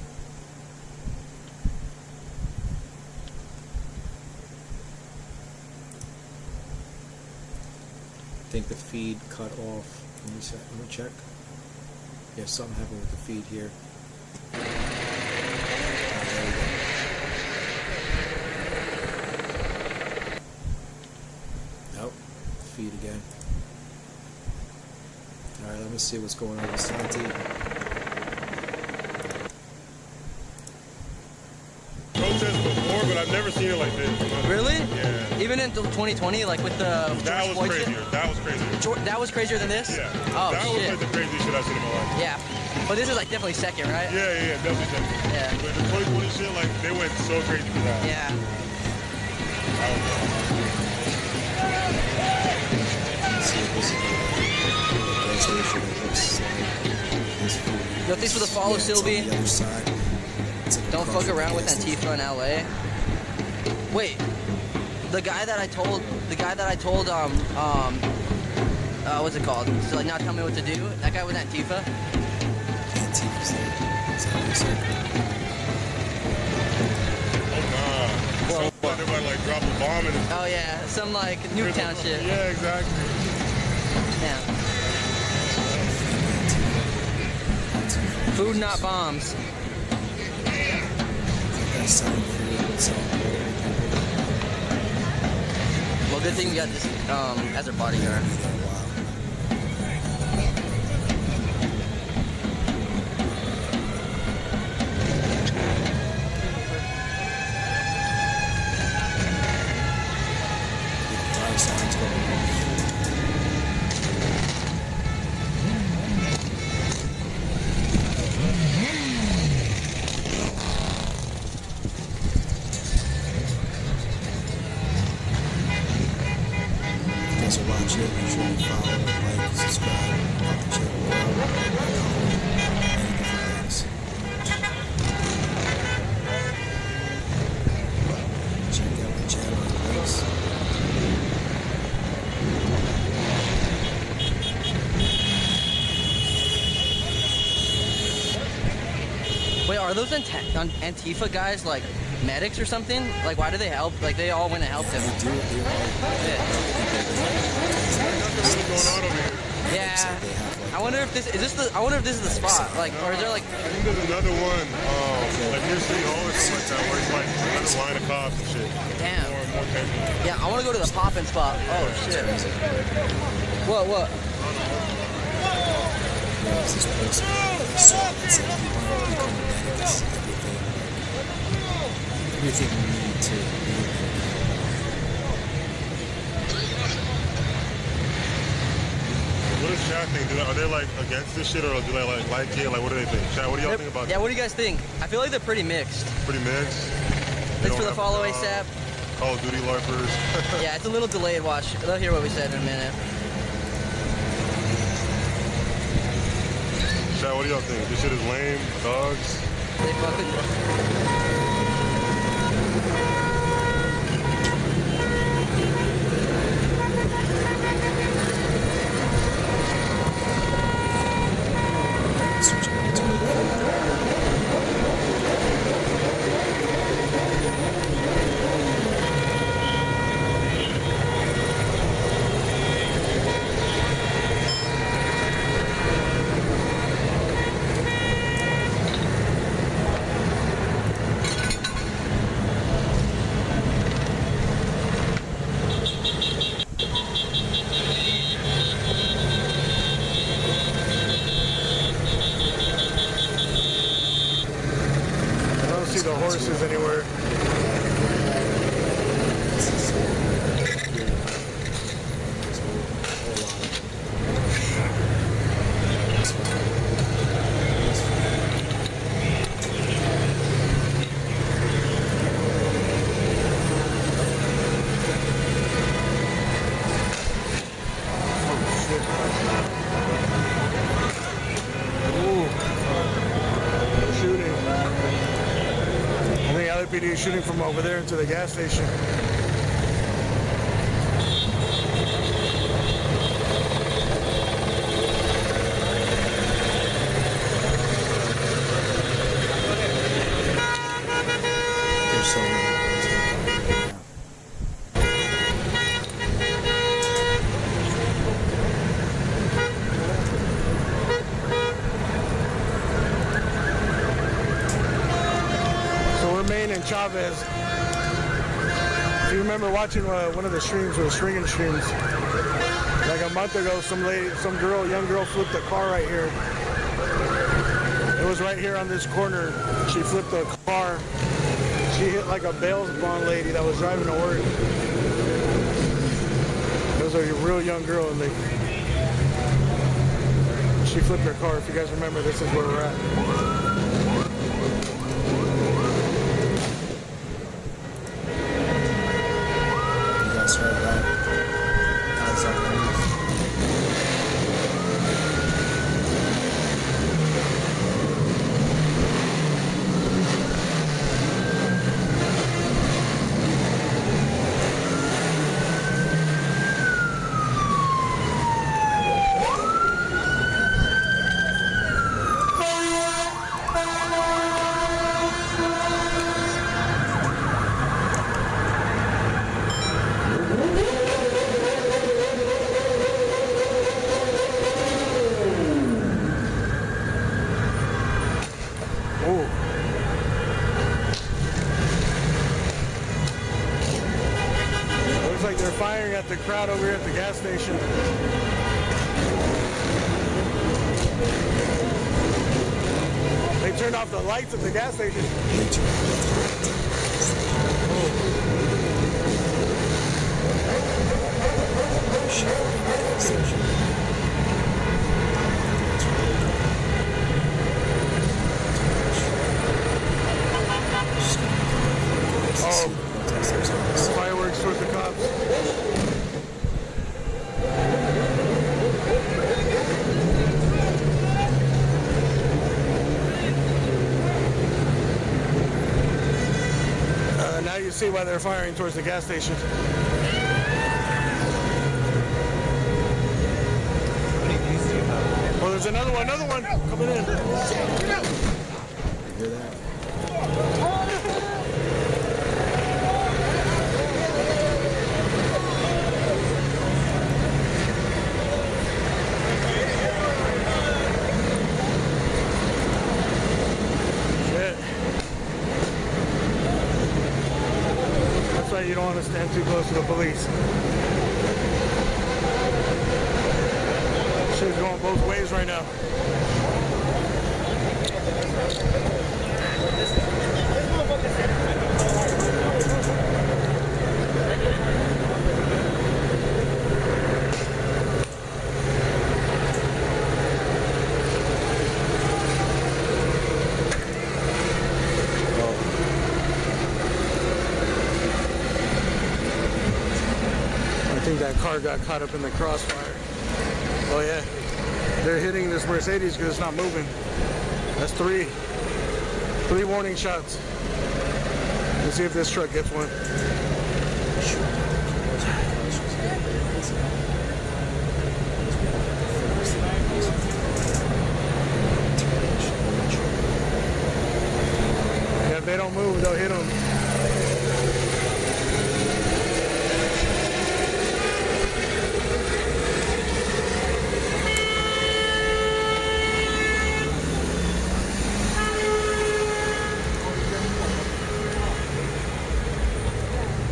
Speaker 1: I think the feed cut off. Let me check. Yeah, something happened with the feed here. There we go. Nope. Feed again. Alright, let me see what's going on with Santi.
Speaker 9: Protests before, but I've never seen it like this.
Speaker 5: Really?
Speaker 9: Yeah.
Speaker 5: Even in 2020, like with the
Speaker 9: That
Speaker 5: George
Speaker 9: was
Speaker 5: Floyd shit?
Speaker 9: crazier. That was crazier.
Speaker 5: That was crazier than this?
Speaker 9: Yeah.
Speaker 5: Oh,
Speaker 9: that was
Speaker 5: shit.
Speaker 9: like the craziest shit I've seen in my life.
Speaker 5: Yeah. But this is like definitely second, right?
Speaker 9: Yeah, definitely second.
Speaker 5: Yeah.
Speaker 9: But the 2020 shit, like, they went so crazy for that.
Speaker 5: Yeah. Yo, thanks for the follow, Sylvie. Don't fuck around with Antifa in LA. Wait, the guy that I told, what's it called? So like, now tell me what to do. That guy was Antifa.
Speaker 1: Antifa's there. Is that what you said?
Speaker 9: Oh, nah. So everybody, like, dropped a bomb in it.
Speaker 5: Oh yeah, some like Newtown shit.
Speaker 9: Yeah, exactly.
Speaker 5: Yeah. Food, not bombs. Well, good thing we got this as our bodyguard.
Speaker 1: Thanks for watching. Make sure you follow, like, subscribe, help the channel grow, many different things. Check out the channel and the links.
Speaker 5: Wait, are those Antifa guys like medics or something? Like, why do they help? Like, they all went and helped him.
Speaker 1: They do it. They
Speaker 9: What's going on over here?
Speaker 5: Yeah. I wonder if this is the spot. Like, or is there like?
Speaker 9: I think there's another one, like near City Hall or something like that, where it's like another line of cops and shit.
Speaker 5: Damn.
Speaker 9: More tension.
Speaker 5: Yeah, I want to go to the poppin' spot. Oh shit. What?
Speaker 1: There's this person I saw that said if you want to become a medic, this is everything you need to be a medic.
Speaker 9: What does chat think? Are they like against this shit or do they like it? Like, what do they think? Chat, what do y'all think about
Speaker 5: Yeah,
Speaker 9: this?
Speaker 5: what do you guys think? I feel like they're pretty mixed.
Speaker 9: Pretty mixed.
Speaker 5: Thanks for the follow, ASAP.
Speaker 9: Call of Duty LARPers.
Speaker 5: Yeah, it's a little delayed. Watch. They'll hear what we said in a minute.
Speaker 9: Chat, what do y'all think? This shit is lame, dogs.
Speaker 5: They fucking.
Speaker 9: I don't see the horses anywhere. Shooting. I think LAPD is shooting from over there into the gas station. Chavez. If you remember watching one of the streams, or the stringing streams, like a month ago, young girl flipped a car right here. It was right here on this corner. She flipped a car. She hit like a bail bond lady that was driving to work. It was a real young girl, and she flipped her car. If you guys remember, this is where we're at.
Speaker 1: You guys heard that? Guys up there.
Speaker 9: Looks like they're firing at the crowd over here at the gas station. They turned off the lights at the gas station. Oh, fireworks towards the cops. Now you see why they're firing towards the gas station. Well, there's another one coming in.
Speaker 1: You hear that?
Speaker 9: Shit. That's why you don't want to stand too close to the police. Shit's going both ways right now. I think that car got caught up in the crossfire. Oh yeah, they're hitting this Mercedes because it's not moving. That's three warning shots. Let's see if this truck gets one. Yeah, if they don't move, they'll hit them.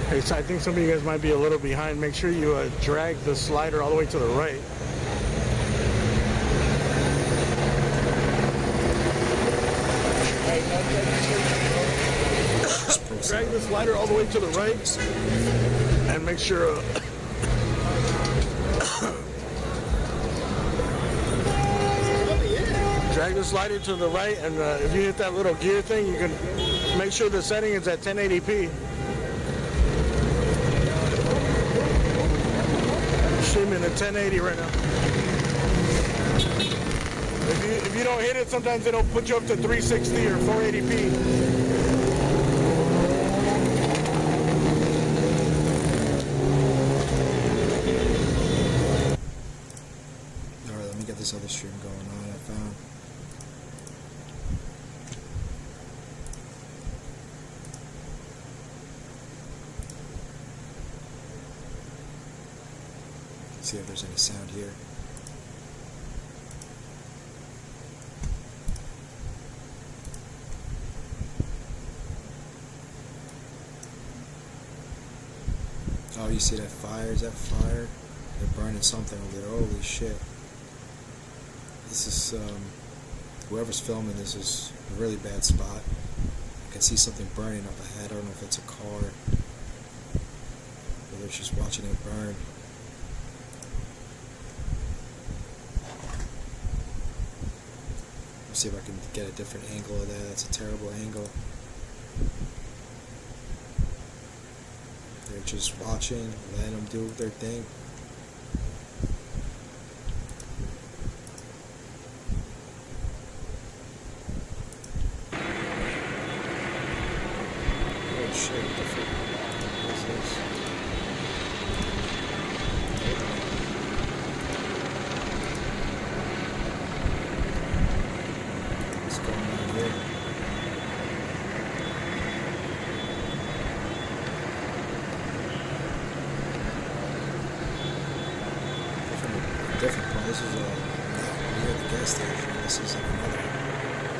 Speaker 9: Hey, so I think some of you guys might be a little behind. Make sure you drag the slider all the way to the right. Drag the slider all the way to the right, and make sure. Drag the slider to the right, and if you hit that little gear thing, you can make sure the setting is at 1080p. Streaming at 1080 right now. If you don't hit it, sometimes it'll put you up to 360 or 480p.
Speaker 1: All right, let me get this other stream going on. I found. See if there's any sound here. Oh, you see that fire? Is that fire? They're burning something over there. Holy shit. This is, whoever's filming this is a really bad spot. I can see something burning up ahead. I don't know if it's a car. Or they're just watching it burn. Let's see if I can get a different angle of that. That's a terrible angle. They're just watching, letting them do their thing. Oh shit, what the fuck is this? What's going on here? Different part. This is not near the gas station. This is in another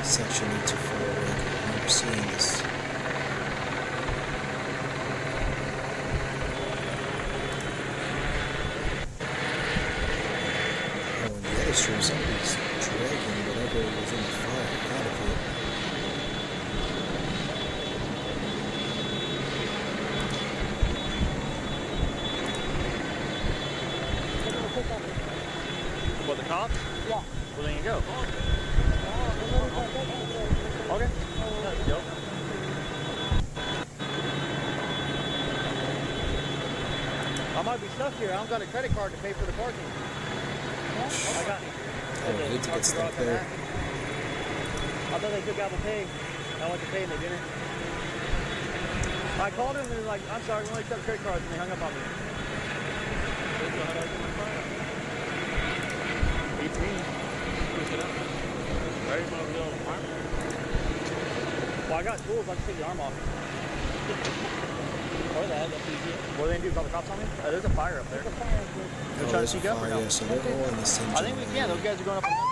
Speaker 1: section not too far away. I remember seeing this. Oh, and the other stream, somebody's dragging whatever was in the fire out of it.
Speaker 3: What, the cops? Yeah. Well, then you go. Okay. Let's go. I might be stuck here. I don't got a credit card to pay for the parking. I got.
Speaker 1: I would hate to get stuck there.
Speaker 3: I thought they took Apple Pay. I went to pay and they didn't. I called them and they're like, I'm sorry, we only accept credit cards, and they hung up on me. 18. Well, I got tools. I can take the arm off. Or that. That's easy. What are they going to do? Call the cops on me? There's a fire up there. They're trying to seek up or no?
Speaker 1: Yeah, so they're all in the same
Speaker 3: I think we can. Those guys are going up on that side.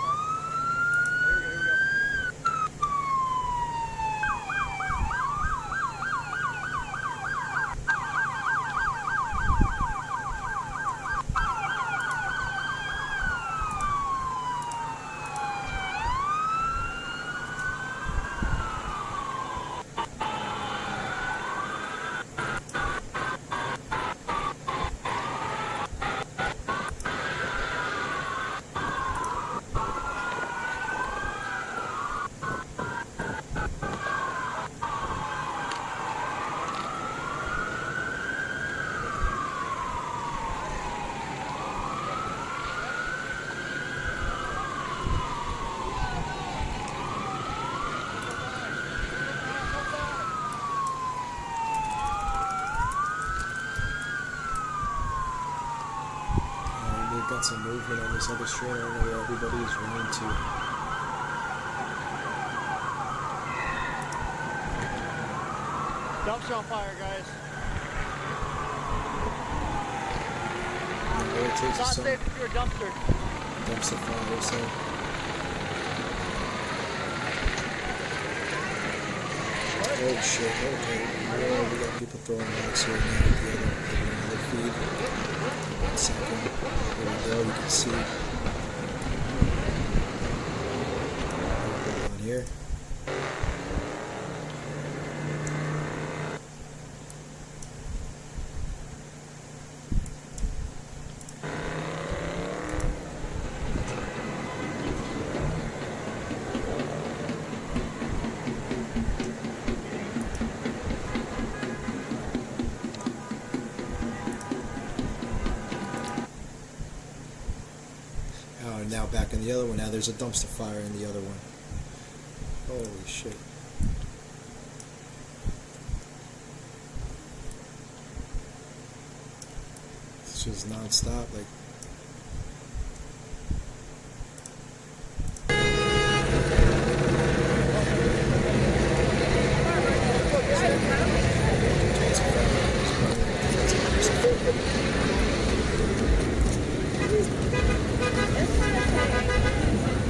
Speaker 1: Got some movement on this other stream. I don't know where everybody is running to.
Speaker 3: Dumpster on fire, guys.
Speaker 1: It's
Speaker 3: Not safe if you're a dumpster.
Speaker 1: Dumpster fire, so. Oh shit, okay. Whoa, we got people throwing rocks here now at the other feed. 1 second. There we go, you can see. On here. Now back in the other one. Now there's a dumpster fire in the other one. Holy shit. It's just non-stop, like.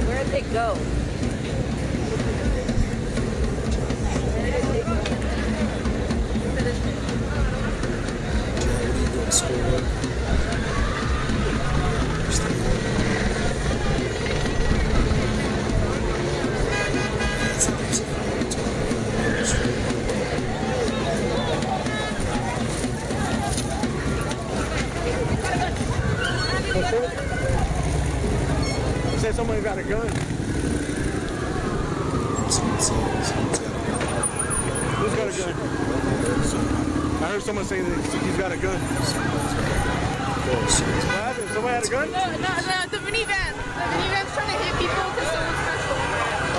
Speaker 11: Where'd they go?
Speaker 1: What are you doing?
Speaker 9: someone got a gun.
Speaker 1: Someone's got a gun.
Speaker 9: Who's got a gun? I heard someone say that he's got a gun. What happened? Somebody had a gun?
Speaker 11: No, the minivan. The minivan's trying to hit people because someone's special.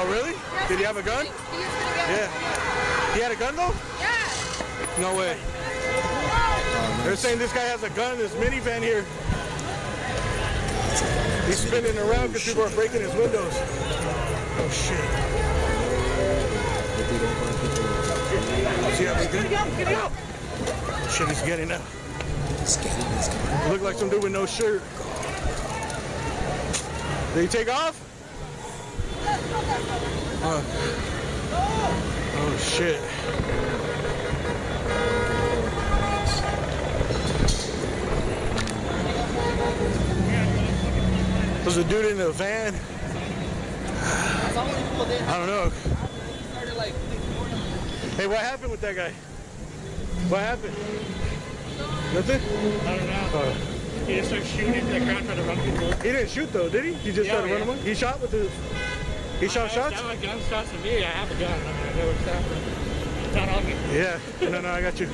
Speaker 9: Oh, really?
Speaker 11: Yeah,
Speaker 9: Did he have a gun?
Speaker 11: He was gonna get
Speaker 9: Yeah. He had a gun though?
Speaker 11: Yeah.
Speaker 9: No way. They're saying this guy has a gun in this minivan here. He's spinning around because people are breaking his windows. Oh shit. See how he's getting out? Shit, he's getting out. Look like some dude with no shirt. Did he take off? Oh shit. Was a dude in the van? I don't know. Hey, what happened with that guy? What happened? Nothing?
Speaker 2: I don't know. He just started shooting into the ground trying to run people.
Speaker 9: He didn't shoot though, did he? He just started running away? He shot with his... He shot shots?
Speaker 2: That was gunshots to me. I have a gun. I mean, I know what's happening. It's not on me.
Speaker 9: Yeah. No, I got you.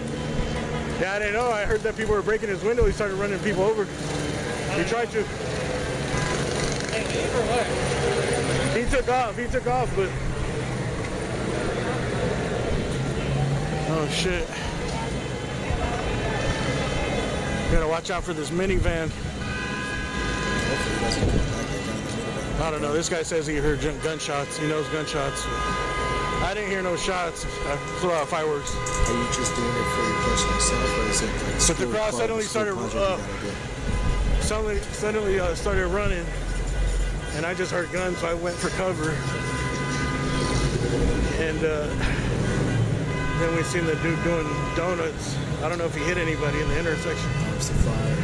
Speaker 9: Yeah, I didn't know. I heard that people were breaking his window. He started running people over. He tried to.
Speaker 2: Hey, leave or what?
Speaker 9: He took off, but... Oh, shit. Gotta watch out for this minivan. I don't know. This guy says he heard gunshots. He knows gunshots. I didn't hear no shots. I saw a lot of fireworks.
Speaker 1: Are you just doing it for your personal self, or is it like
Speaker 9: But the crowd suddenly started running, and I just heard guns, so I went for cover. And then we seen the dude doing donuts. I don't know if he hit anybody in the intersection.
Speaker 1: Times the fire.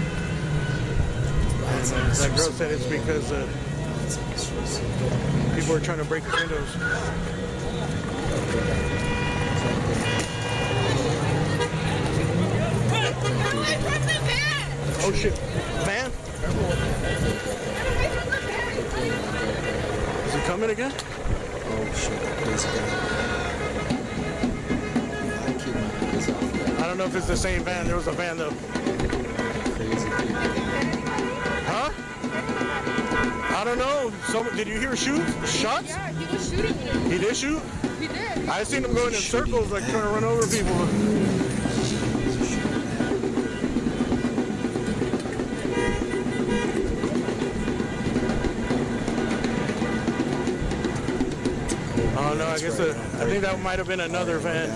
Speaker 9: And that girl said it's because people are trying to break the windows. Oh shit. Van? Is he coming again?
Speaker 1: Oh shit, crazy guy. I keep my eyes off that.
Speaker 9: I don't know if it's the same van. There was a van though.
Speaker 1: Crazy people.
Speaker 9: Huh? I don't know. Did you hear shots?
Speaker 11: Yeah, he was shooting me.
Speaker 9: He did shoot?
Speaker 11: He did.
Speaker 9: I seen him going in circles, like trying to run over people. Oh no, I guess I think that might have been another van.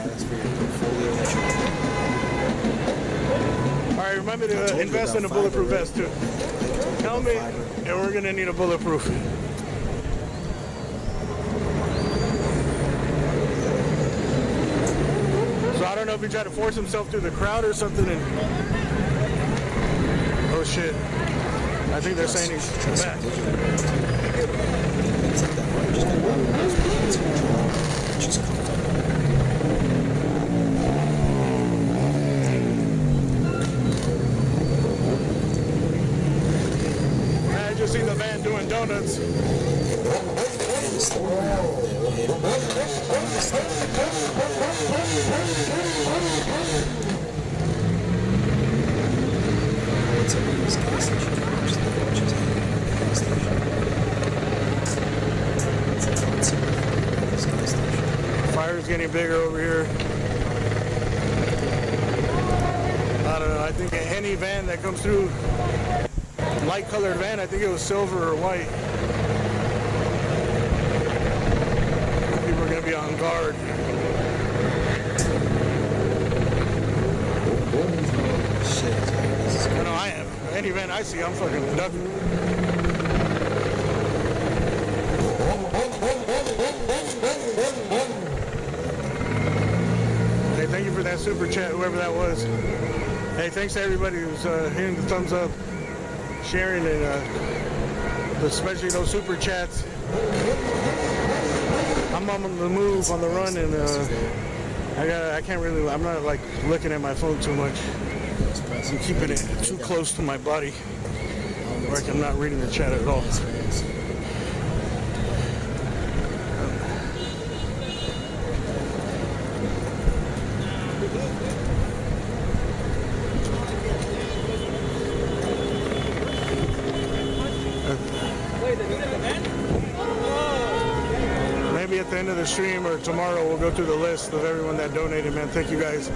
Speaker 9: All right, remember to invest in a bulletproof vest too. Helmet, and we're gonna need a bulletproof. So I don't know if he tried to force himself through the crowd or something. And oh shit! I think they're saying he's back. I just seen the van doing donuts. Fire's getting bigger over here. I don't know. I think any van that comes through, light colored van, I think it was silver or white. People are going to be on guard. I know I am. Any van I see, I'm fucking ducking. Hey, thank you for that super chat, whoever that was. Hey, thanks to everybody who's hitting the thumbs up, sharing, and especially those super chats. I'm on the move, on the run, and I'm not like looking at my phone too much. I'm keeping it too close to my body, where I'm not reading the chat at all. the end of the stream or tomorrow, we'll go through the list of everyone that donated, man. Thank you guys.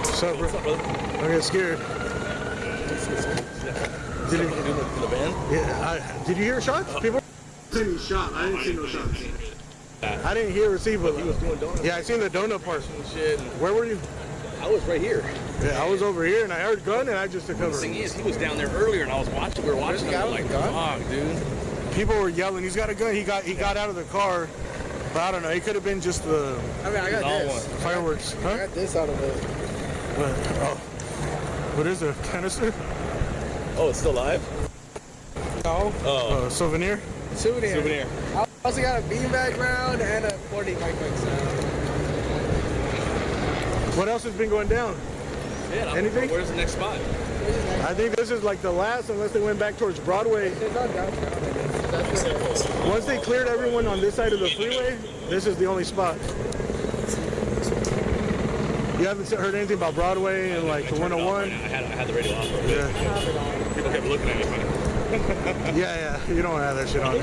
Speaker 9: What's up, bro? I get scared. Did you do the band? Yeah. Did you hear shots? People seen shot. I didn't see no shots. I didn't hear or see, but he was doing donuts. Yeah, I seen the donut part. Shit. Where were you?
Speaker 12: I was right here.
Speaker 9: Yeah, I was over here, and I heard gun, and I just took cover.
Speaker 12: The thing is, he was down there earlier, and I was watching. We were watching. I was like, fuck, dude.
Speaker 9: People were yelling. He's got a gun. He got out of the car, but I don't know. It could have been just the.
Speaker 10: I mean, I got this.
Speaker 9: Fireworks. Huh?
Speaker 10: I got this out of it.
Speaker 9: Oh, what is it? A canister?
Speaker 12: Oh, it's still live?
Speaker 10: No.
Speaker 12: Oh.
Speaker 9: Souvenir?
Speaker 10: Souvenir. I also got a beanbag round and a 40 mic sound.
Speaker 9: What else has been going down?
Speaker 12: Yeah,
Speaker 9: anything?
Speaker 12: Where's the next spot?
Speaker 9: I think this is like the last, unless they went back towards Broadway. Once they cleared everyone on this side of the freeway, this is the only spot. You haven't heard anything about Broadway and like the 101?
Speaker 12: I had the radio off.
Speaker 9: Yeah.
Speaker 12: People kept looking at me funny.
Speaker 9: Yeah, you don't have that shit on.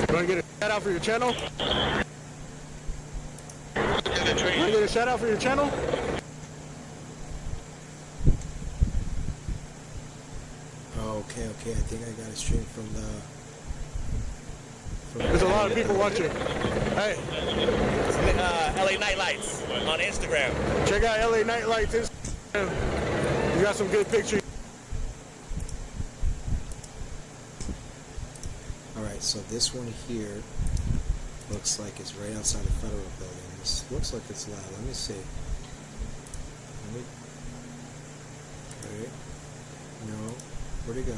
Speaker 9: You want to get a shout out for your channel? You want to get a shout out for your channel?
Speaker 1: Okay. I think I got a stream from the.
Speaker 9: There's a lot of people watching. Hey.
Speaker 12: LA Night Lights on Instagram.
Speaker 9: Check out LA Night Lights Instagram. You got some good pictures.
Speaker 1: Alright, so this one here looks like it's right outside the federal building. This looks like it's loud. Let me see. Wait. No. Where'd it go?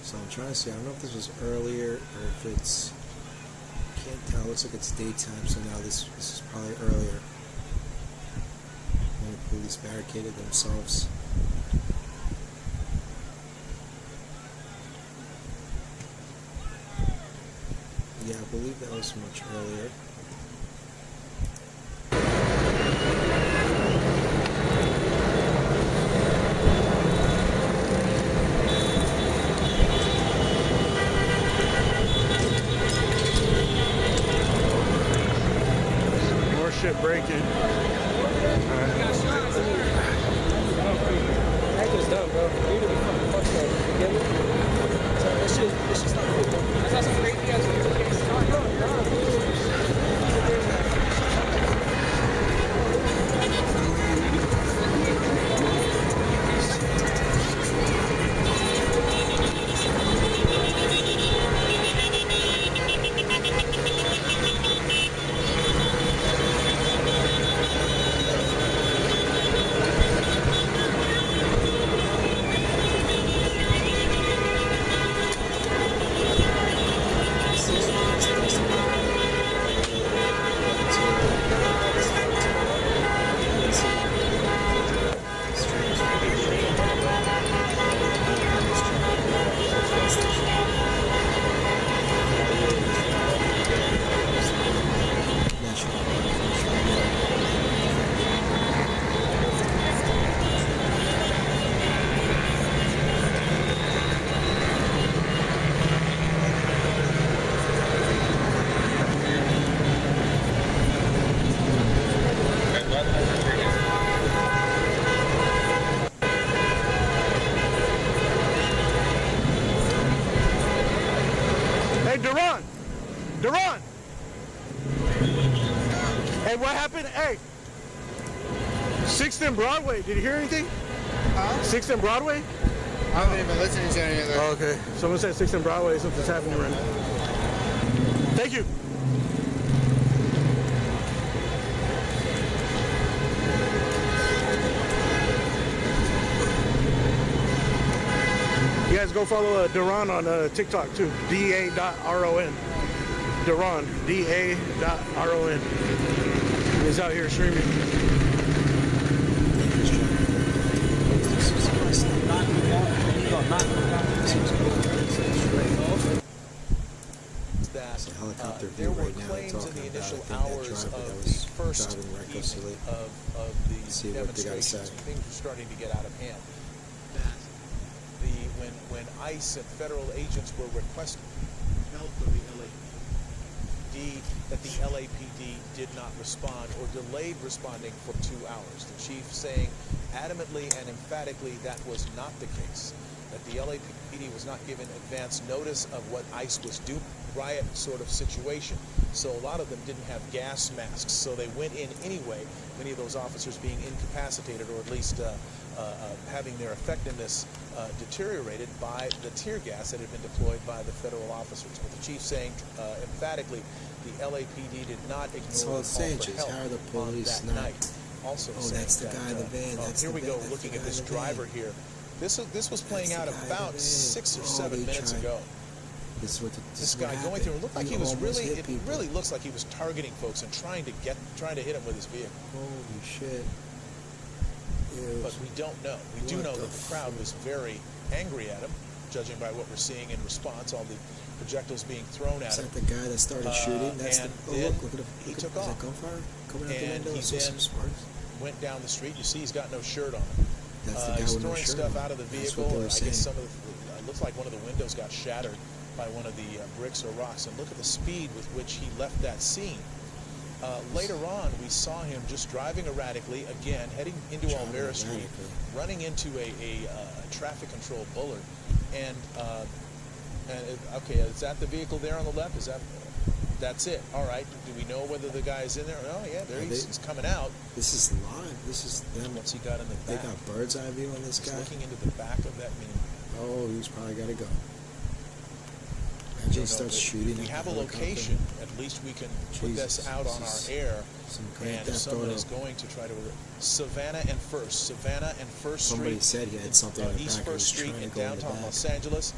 Speaker 1: So I'm trying to see. I don't know if this was earlier or if it's. Can't tell. It looks like it's daytime, so now this is probably earlier. And the police barricaded themselves. Yeah, I believe that was much earlier.
Speaker 9: Shit breaking.
Speaker 10: That was done, bro. You need to be fucking fucked up. You get me? So it's just not cool, bro. I saw some crazy ass videos.
Speaker 9: Duran! Hey, what happened? Hey! 6th and Broadway. Did you hear anything?
Speaker 10: Huh?
Speaker 9: 6th and Broadway?
Speaker 10: I haven't even listened to any of that.
Speaker 9: Oh, okay. Someone said 6th and Broadway. Something's happening right now. Thank you. You guys go follow Duran on TikTok too. DA.RON. Duran. DA.RON. He's out here streaming.
Speaker 12: That
Speaker 1: It's a helicopter
Speaker 12: there
Speaker 1: view
Speaker 12: were
Speaker 1: right now.
Speaker 12: claims in
Speaker 1: Talking
Speaker 12: the
Speaker 1: about,
Speaker 12: initial
Speaker 1: I think, that
Speaker 12: hours
Speaker 1: driver
Speaker 12: of
Speaker 1: that
Speaker 12: the
Speaker 1: was
Speaker 12: first
Speaker 1: driving
Speaker 12: evening
Speaker 1: recklessly.
Speaker 12: of the
Speaker 1: See what they gotta
Speaker 12: demonstrations.
Speaker 1: say.
Speaker 12: Things were starting to get out of hand. When ICE and federal agents were requesting
Speaker 6: Help from the LA.
Speaker 12: that the LAPD did not respond or delayed responding for 2 hours. The chief saying adamantly and emphatically that was not the case, that the LAPD was not given advance notice of what ICE was doing, riot sort of situation. So a lot of them didn't have gas masks, so they went in anyway, many of those officers being incapacitated or at least having their effectiveness deteriorated by the tear gas that had been deployed by the federal officers. But the chief saying emphatically the LAPD did not ignore
Speaker 1: So
Speaker 12: the call
Speaker 1: it's saying,
Speaker 12: for
Speaker 1: Chase,
Speaker 12: help
Speaker 1: how are the
Speaker 12: on
Speaker 1: police
Speaker 12: that
Speaker 1: not?
Speaker 12: night. Also
Speaker 1: Oh,
Speaker 12: saying
Speaker 1: that's the
Speaker 12: that,
Speaker 1: guy in the van. That's
Speaker 12: here
Speaker 1: the
Speaker 12: we
Speaker 1: van.
Speaker 12: go,
Speaker 1: That's
Speaker 12: looking
Speaker 1: the
Speaker 12: at
Speaker 1: guy
Speaker 12: this
Speaker 1: in the van.
Speaker 12: driver here. This was playing
Speaker 1: That's
Speaker 12: out
Speaker 1: the guy in the
Speaker 12: about
Speaker 1: van.
Speaker 12: 6 or
Speaker 1: Oh,
Speaker 12: 7
Speaker 1: they
Speaker 12: minutes
Speaker 1: tried-
Speaker 12: ago.
Speaker 1: This is what
Speaker 12: This
Speaker 1: what
Speaker 12: guy going
Speaker 1: happened.
Speaker 12: through, it looked like he was
Speaker 1: almost
Speaker 12: really,
Speaker 1: hit
Speaker 12: it
Speaker 1: people.
Speaker 12: really looks like he was targeting folks and trying to hit him with his vehicle.
Speaker 1: Holy shit. Ew.
Speaker 12: But we don't know. We do
Speaker 1: What
Speaker 12: know
Speaker 1: the
Speaker 12: that the crowd was very angry at him, judging by what we're seeing in response, all the projectiles being thrown at
Speaker 1: Is
Speaker 12: him.
Speaker 1: that the guy that started shooting? That's
Speaker 12: and
Speaker 1: the. Oh,
Speaker 12: then
Speaker 1: look at
Speaker 12: he
Speaker 1: look
Speaker 12: took
Speaker 1: at, is
Speaker 12: off.
Speaker 1: that gunfire coming out the
Speaker 12: And
Speaker 1: window?
Speaker 12: he
Speaker 1: I saw some
Speaker 12: then
Speaker 1: sparks.
Speaker 12: went down the street. You see he's got no shirt on.
Speaker 1: That's the guy
Speaker 12: He's
Speaker 1: with no
Speaker 12: throwing
Speaker 1: shirt
Speaker 12: stuff
Speaker 1: on.
Speaker 12: out of the
Speaker 1: That's
Speaker 12: vehicle.
Speaker 1: what they
Speaker 12: I
Speaker 1: were saying.
Speaker 12: guess some of the, it looks like one of the windows got shattered by one of the bricks or rocks. And look at the speed with which he left that scene. Later on, we saw him just driving erratically, again, heading into
Speaker 1: Driving
Speaker 12: Alvera Street,
Speaker 1: erratically.
Speaker 12: running into a traffic control bullard. And okay, is that the vehicle there on the left? That's it. All right. Do we know whether the guy is in there? Oh, yeah, there he's coming out.
Speaker 1: This is live. This is them.
Speaker 12: What's he got in the
Speaker 1: They
Speaker 12: back?
Speaker 1: got bird's eye view on this
Speaker 12: He's
Speaker 1: guy.
Speaker 12: looking into the back of that mini.
Speaker 1: Oh, he's probably got to go.
Speaker 12: I
Speaker 1: Imagine
Speaker 12: don't
Speaker 1: he starts
Speaker 12: know,
Speaker 1: shooting.
Speaker 12: if we
Speaker 1: at
Speaker 12: have
Speaker 1: the
Speaker 12: a
Speaker 1: helicopter.
Speaker 12: location, at least we can put
Speaker 1: Jesus,
Speaker 12: this out on
Speaker 1: this
Speaker 12: our
Speaker 1: is
Speaker 12: air.
Speaker 1: some Grand
Speaker 12: And if
Speaker 1: Theft
Speaker 12: someone
Speaker 1: Auto.
Speaker 12: is going to try to Savannah and First
Speaker 1: Somebody
Speaker 12: Street,
Speaker 1: said he had something in the
Speaker 12: East
Speaker 1: back. He was
Speaker 12: First Street
Speaker 1: trying
Speaker 12: in
Speaker 1: to go in the
Speaker 12: downtown
Speaker 1: back.
Speaker 12: Los Angeles.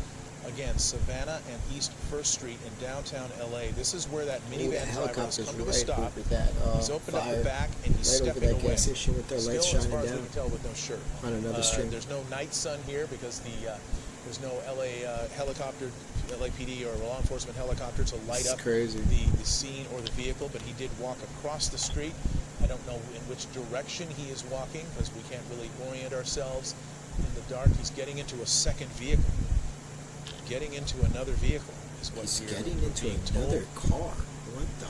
Speaker 12: Again, Savannah and East First Street in downtown LA. This is where that
Speaker 1: Ooh, the
Speaker 12: minivan driver has
Speaker 1: helicopter's
Speaker 12: come to a
Speaker 1: right
Speaker 12: stop.
Speaker 1: over that
Speaker 12: He's opened up
Speaker 1: fire.
Speaker 12: the back and he's
Speaker 1: Right over
Speaker 12: stepping
Speaker 1: that
Speaker 12: away.
Speaker 1: gas station with their
Speaker 12: Still,
Speaker 1: lights
Speaker 12: as
Speaker 1: shining
Speaker 12: far as we
Speaker 1: down.
Speaker 12: can tell, with no shirt
Speaker 1: On another stream.
Speaker 12: There's no night sun here because there's no LA helicopter, LAPD or law enforcement helicopter to light
Speaker 1: It's
Speaker 12: up
Speaker 1: crazy.
Speaker 12: the scene or the vehicle, but he did walk across the street. I don't know in which direction he is walking because we can't really orient ourselves in the dark. He's getting into a second vehicle. Getting into another vehicle is what
Speaker 1: He's
Speaker 12: we're
Speaker 1: getting into
Speaker 12: being told.
Speaker 1: another car. What the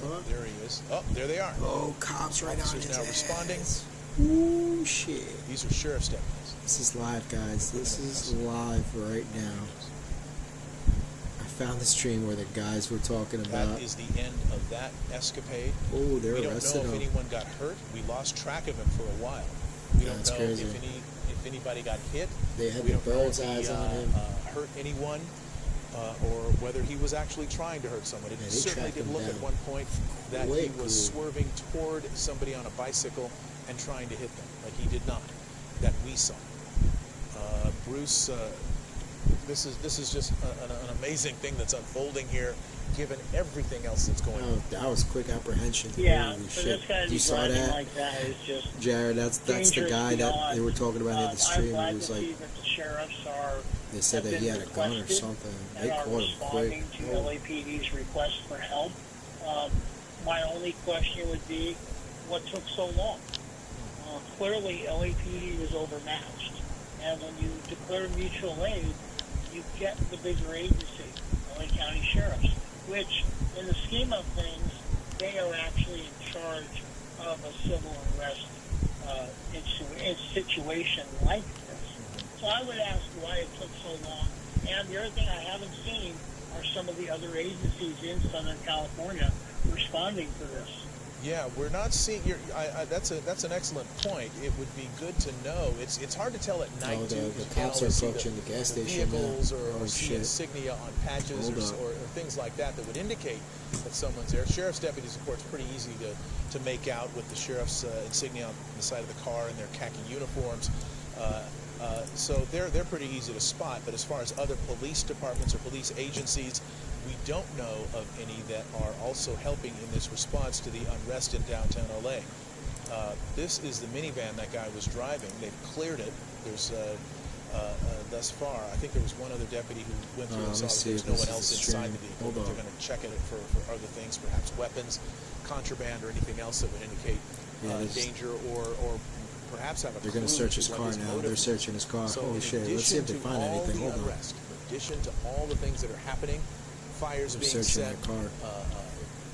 Speaker 1: fuck?
Speaker 12: There he is. Oh, there they are.
Speaker 1: Oh, cops right on
Speaker 12: Officers
Speaker 1: his
Speaker 12: now
Speaker 1: ass.
Speaker 12: responding.
Speaker 1: Ooh, shit.
Speaker 12: These are sheriff's deputies.
Speaker 1: This is live, guys. This is live right now. I found the stream where the guys were talking about.
Speaker 12: That is the end of that escapade.
Speaker 1: Oh, they're
Speaker 12: We don't
Speaker 1: arrested
Speaker 12: know if
Speaker 1: him.
Speaker 12: anyone got hurt. We lost track of him for a while. We don't
Speaker 1: That's
Speaker 12: know
Speaker 1: crazy.
Speaker 12: if anybody got hit.
Speaker 1: They had
Speaker 12: We
Speaker 1: the
Speaker 12: don't know
Speaker 1: bird's
Speaker 12: if he
Speaker 1: eyes on him.
Speaker 12: hurt anyone, or whether he was actually trying to hurt someone. It
Speaker 1: Yeah, they
Speaker 12: certainly
Speaker 1: tracked
Speaker 12: did
Speaker 1: him
Speaker 12: look at
Speaker 1: down
Speaker 12: one point that he
Speaker 1: quickly.
Speaker 12: was swerving toward somebody on a bicycle and trying to hit them, but he did not. That we saw. Bruce, this is just an amazing thing that's unfolding here, given everything else that's going on.
Speaker 1: Oh, that was quick apprehension.
Speaker 13: Yeah,
Speaker 1: Holy
Speaker 13: for
Speaker 1: shit.
Speaker 13: this guy to
Speaker 1: You
Speaker 13: be
Speaker 1: saw
Speaker 13: driving
Speaker 1: that?
Speaker 13: like that is just
Speaker 1: Jared, that's the
Speaker 13: dangerous
Speaker 1: guy that
Speaker 13: beyond.
Speaker 1: they were talking about in the
Speaker 13: I'm
Speaker 1: stream.
Speaker 13: glad
Speaker 1: He was
Speaker 13: to
Speaker 1: like,
Speaker 13: see that the sheriffs are
Speaker 1: they said
Speaker 13: have
Speaker 1: that he
Speaker 13: been
Speaker 1: had a gun or
Speaker 13: requested
Speaker 1: something.
Speaker 13: and
Speaker 1: They
Speaker 13: are
Speaker 1: caught him
Speaker 13: responding
Speaker 1: quick.
Speaker 13: to
Speaker 1: Oh.
Speaker 13: LAPD's request for help. My only question would be, what took so long? Clearly, LAPD was overmatched, and when you declare mutual aid, you get the bigger agency, LA County Sheriffs, which, in the scheme of things, they are actually in charge of a civil arrest in situation like this. So I would ask why it took so long. And the other thing I haven't seen are some of the other agencies in Southern California responding to this.
Speaker 12: Yeah, we're not seeing. That's an excellent point. It would be good to know. It's hard to tell at night.
Speaker 1: Oh,
Speaker 12: too,
Speaker 1: the
Speaker 12: 'cause you can't
Speaker 1: cops are
Speaker 12: always see
Speaker 1: approaching the gas station now.
Speaker 12: vehicles or
Speaker 1: Oh,
Speaker 12: see
Speaker 1: shit.
Speaker 12: insignia on patches
Speaker 1: Hold up.
Speaker 12: or things like that that would indicate that someone's there. Sheriff's deputies, of course, pretty easy to make out with the sheriff's insignia on the side of the car and their khaki uniforms. So they're pretty easy to spot. But as far as other police departments or police agencies, we don't know of any that are also helping in this response to the unrest in downtown LA. This is the minivan that guy was driving. They've cleared it. There's thus far. I think there was one other deputy who went through and saw
Speaker 1: let's
Speaker 12: that there's
Speaker 1: see
Speaker 12: no
Speaker 1: if
Speaker 12: one
Speaker 1: this
Speaker 12: else
Speaker 1: is
Speaker 12: inside
Speaker 1: streaming.
Speaker 12: the vehicle.
Speaker 1: Hold
Speaker 12: But
Speaker 1: on.
Speaker 12: they're going to check it for other things, perhaps weapons, contraband, or anything else that would indicate danger or perhaps have a
Speaker 1: They're going to search his car now. They're searching his car.
Speaker 12: So
Speaker 1: Holy
Speaker 12: in
Speaker 1: shit. Let's see if they
Speaker 12: addition to
Speaker 1: find
Speaker 12: all
Speaker 1: anything.
Speaker 12: the
Speaker 1: Hold on.
Speaker 12: unrest, in addition to all the things that are happening, fires
Speaker 1: They're
Speaker 12: being
Speaker 1: searching
Speaker 12: set,
Speaker 1: the car.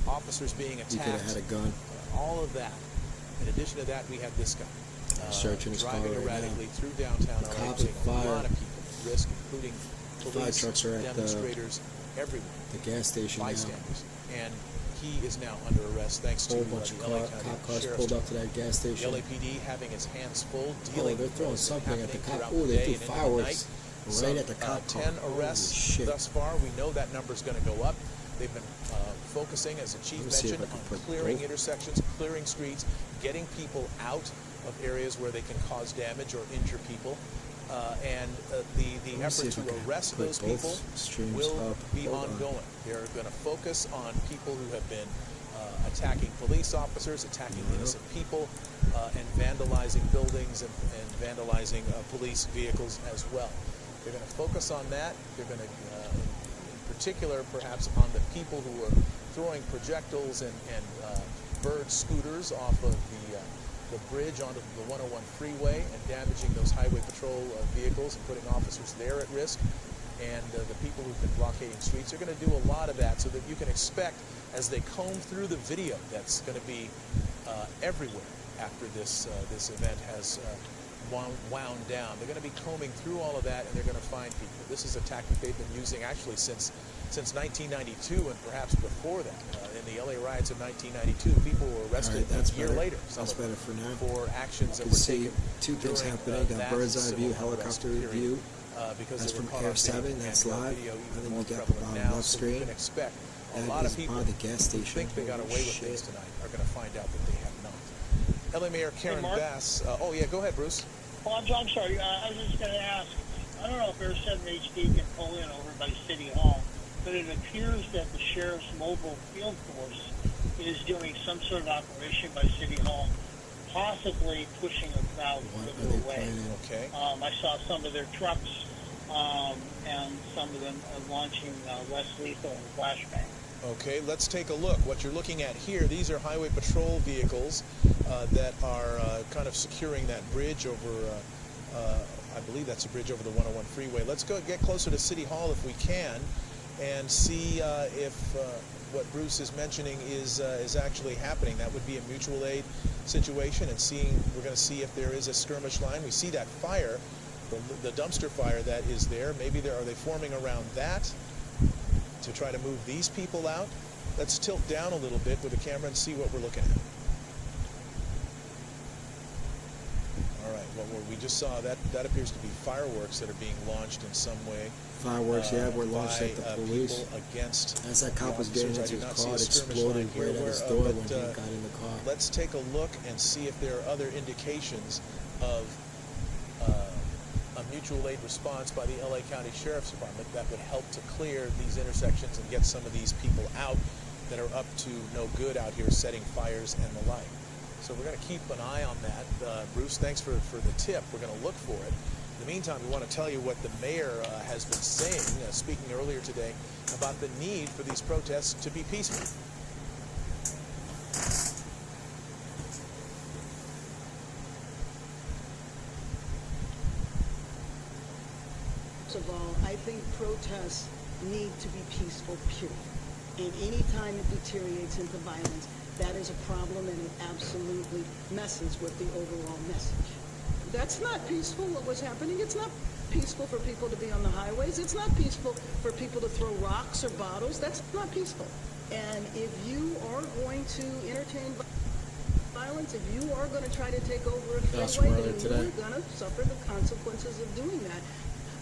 Speaker 12: officers being
Speaker 1: He could have
Speaker 12: attacked,
Speaker 1: had a gun.
Speaker 12: all of that. In addition to that, we have this guy
Speaker 1: Searching his car
Speaker 12: driving
Speaker 1: right
Speaker 12: erratically
Speaker 1: now.
Speaker 12: through downtown
Speaker 1: The
Speaker 12: LA,
Speaker 1: cops are
Speaker 12: putting a lot
Speaker 1: fired.
Speaker 12: of people at risk, including
Speaker 1: Fire
Speaker 12: police,
Speaker 1: trucks are at
Speaker 12: demonstrators, everyone,
Speaker 1: the gas station now.
Speaker 12: bystanders. And he is now under arrest thanks to
Speaker 1: Whole
Speaker 12: the
Speaker 1: bunch of
Speaker 12: LA
Speaker 1: cop
Speaker 12: County
Speaker 1: cars
Speaker 12: Sheriff's
Speaker 1: pulled up
Speaker 12: Department.
Speaker 1: to that gas
Speaker 12: The
Speaker 1: station.
Speaker 12: LAPD having its hands full,
Speaker 1: Oh,
Speaker 12: dealing
Speaker 1: they're
Speaker 12: with
Speaker 1: throwing
Speaker 12: what's
Speaker 1: something at the
Speaker 12: happening
Speaker 1: cop.
Speaker 12: throughout
Speaker 1: Oh,
Speaker 12: the
Speaker 1: they
Speaker 12: day
Speaker 1: threw
Speaker 12: and into the
Speaker 1: fireworks
Speaker 12: night.
Speaker 1: right at the cop car.
Speaker 12: 10 arrests
Speaker 1: Holy shit.
Speaker 12: thus far. We know that number's going to go up. They've been focusing, as the chief
Speaker 1: Let me see if
Speaker 12: mentioned,
Speaker 1: I can
Speaker 12: on
Speaker 1: put
Speaker 12: clearing
Speaker 1: both.
Speaker 12: intersections, clearing streets, getting people out of areas where they can cause damage or injure people. And the
Speaker 1: Let me
Speaker 12: effort
Speaker 1: see if
Speaker 12: to
Speaker 1: I can
Speaker 12: arrest
Speaker 1: put
Speaker 12: those
Speaker 1: both
Speaker 12: people
Speaker 1: streams
Speaker 12: will
Speaker 1: up.
Speaker 12: be
Speaker 1: Hold on.
Speaker 12: ongoing. They're going to focus on people who have been attacking police officers, attacking innocent people, and vandalizing buildings and vandalizing police vehicles as well. They're going to focus on that. They're going to, in particular, perhaps on the people who are throwing projectiles and bird scooters off of the bridge onto the 101 freeway and damaging those highway patrol vehicles and putting officers there at risk. And the people who've been blockading streets are going to do a lot of that, so that you can expect, as they comb through the video that's going to be everywhere after this event has wound down. They're going to be combing through all of that, and they're going to find people. This is a tactic they've been using actually since 1992 and perhaps before that. In the LA riots of 1992, people were arrested
Speaker 1: that's
Speaker 12: a year
Speaker 1: better.
Speaker 12: later.
Speaker 1: That's better for now.
Speaker 12: For actions that
Speaker 1: You can
Speaker 12: were
Speaker 1: see
Speaker 12: taken
Speaker 1: two things
Speaker 12: during
Speaker 1: happening. Got
Speaker 12: that
Speaker 1: bird's eye view,
Speaker 12: civil unrest
Speaker 1: helicopter
Speaker 12: period,
Speaker 1: view.
Speaker 12: because
Speaker 1: That's
Speaker 12: they were
Speaker 1: from
Speaker 12: caught
Speaker 1: Air
Speaker 12: on video,
Speaker 1: 7. That's
Speaker 12: and
Speaker 1: live.
Speaker 12: video
Speaker 1: And
Speaker 12: even
Speaker 1: then
Speaker 12: more
Speaker 1: you got the
Speaker 12: prevalent
Speaker 1: bottom
Speaker 12: now,
Speaker 1: left
Speaker 12: so
Speaker 1: screen.
Speaker 12: you can expect a
Speaker 1: That
Speaker 12: lot of
Speaker 1: is
Speaker 12: people
Speaker 1: by the gas
Speaker 12: who
Speaker 1: station.
Speaker 12: think they got away with
Speaker 1: Holy
Speaker 12: things
Speaker 1: shit.
Speaker 12: tonight are going to find out that they have not. LA Mayor Karen
Speaker 13: Mark?
Speaker 12: Bass. Oh yeah, go ahead, Bruce.
Speaker 13: Well, I'm sorry. I was just going to ask. I don't know if Air 7 HD can pull in over by City Hall, but it appears that the sheriff's mobile field force is doing some sort of operation by City Hall, possibly pushing a crowd
Speaker 1: What are
Speaker 13: further
Speaker 1: they
Speaker 13: away.
Speaker 1: planning?
Speaker 12: Okay.
Speaker 13: I saw some of their trucks, and some of them launching less lethal flashbang.
Speaker 12: Okay, let's take a look. What you're looking at here, these are highway patrol vehicles that are kind of securing that bridge over, I believe that's a bridge over the 101 freeway. Let's go get closer to City Hall if we can and see if what Bruce is mentioning is actually happening. That would be a mutual aid situation, and we're going to see if there is a skirmish line. We see that fire, the dumpster fire that is there. Maybe are they forming around that to try to move these people out? Let's tilt down a little bit with the camera and see what we're looking at. All right, well, we just saw that appears to be fireworks that are being launched in some way.
Speaker 1: Fireworks, yeah, were launched
Speaker 12: by,
Speaker 1: at the police.
Speaker 12: people against
Speaker 1: As that cop
Speaker 12: the
Speaker 1: was getting
Speaker 12: officers.
Speaker 1: into
Speaker 12: I do
Speaker 1: his
Speaker 12: not see
Speaker 1: car,
Speaker 12: a
Speaker 1: it
Speaker 12: skirmish
Speaker 1: exploded
Speaker 12: line here
Speaker 1: right at his
Speaker 12: where,
Speaker 1: door
Speaker 12: but,
Speaker 1: when he got in the car.
Speaker 12: Let's take a look and see if there are other indications of a mutual aid response by the LA County Sheriff's Department that would help to clear these intersections and get some of these people out that are up to no good out here setting fires and the like. So we're going to keep an eye on that. Bruce, thanks for the tip. We're going to look for it. In the meantime, we want to tell you what the mayor has been saying, speaking earlier today, about the need for these protests to be peaceful.
Speaker 14: First of all, I think protests need to be peaceful, period. And any time it deteriorates into violence, that is a problem, and it absolutely messes with the overall message. That's not peaceful, what was happening. It's not peaceful for people to be on the highways. It's not peaceful for people to throw rocks or bottles. That's not peaceful. And if you are going to entertain violence, if you are going to try to take over a freeway, then you're going to suffer the consequences of doing that.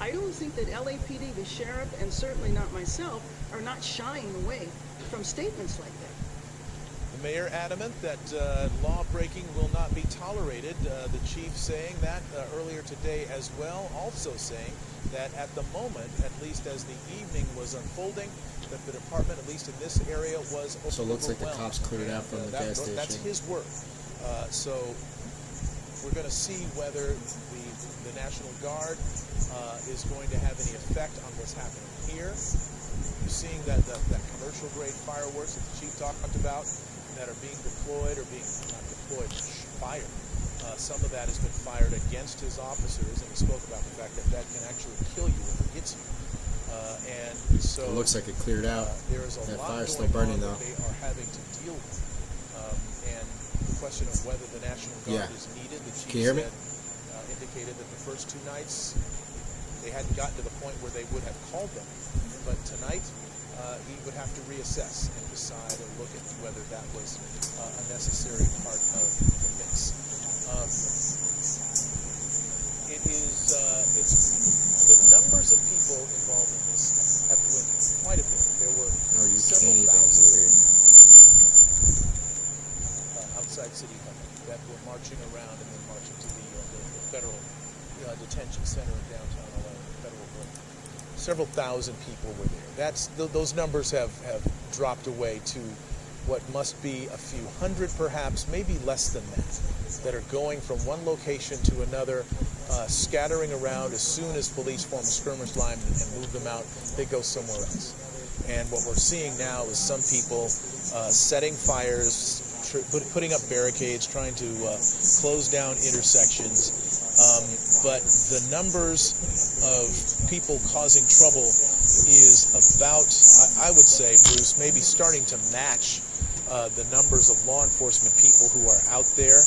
Speaker 14: I don't think that LAPD, the sheriff, and certainly not myself, are not shying away from statements like that.
Speaker 12: The mayor adamant that law breaking will not be tolerated. The chief saying that earlier today as well, also saying that at the moment, at least as the evening was unfolding, that the department, at least in this area, was overwhelmed.
Speaker 1: So it looks like the cops cleared out from the gas station.
Speaker 12: That's his word. So we're going to see whether the the National Guard is going to have any effect on what's happening here. You're seeing that commercial-grade fireworks that the chief talked about that are being deployed or being, not deployed, fired. Some of that has been fired against his officers, and he spoke about the fact that that can actually kill you if it hits you. And so
Speaker 1: it looks like it cleared out.
Speaker 12: There is a
Speaker 1: that
Speaker 12: lot
Speaker 1: fire's
Speaker 12: going
Speaker 1: still burning
Speaker 12: on
Speaker 1: though.
Speaker 12: that they are having to deal with. And the question of whether the National Guard is needed, the chief
Speaker 1: Can you hear me?
Speaker 12: indicated that the first two nights they hadn't gotten to the point where they would have called them. But tonight, he would have to reassess and decide and look at whether that was a necessary part of the mix. It's the numbers of people involved in this have dwindled quite a bit. There were several thousand outside City Hall that were marching around and then marching to the federal detention center in downtown LA, federal building. Several thousand people were there. Those numbers have dropped away to what must be a few hundred, perhaps, maybe less than that are going from one location to another, scattering around. As soon as police form a skirmish line and move them out, they go somewhere else. And what we're seeing now is some people setting fires, putting up barricades, trying to close down intersections. But the numbers of people causing trouble is about, I would say, Bruce, maybe starting to match the numbers of law enforcement people who are out there,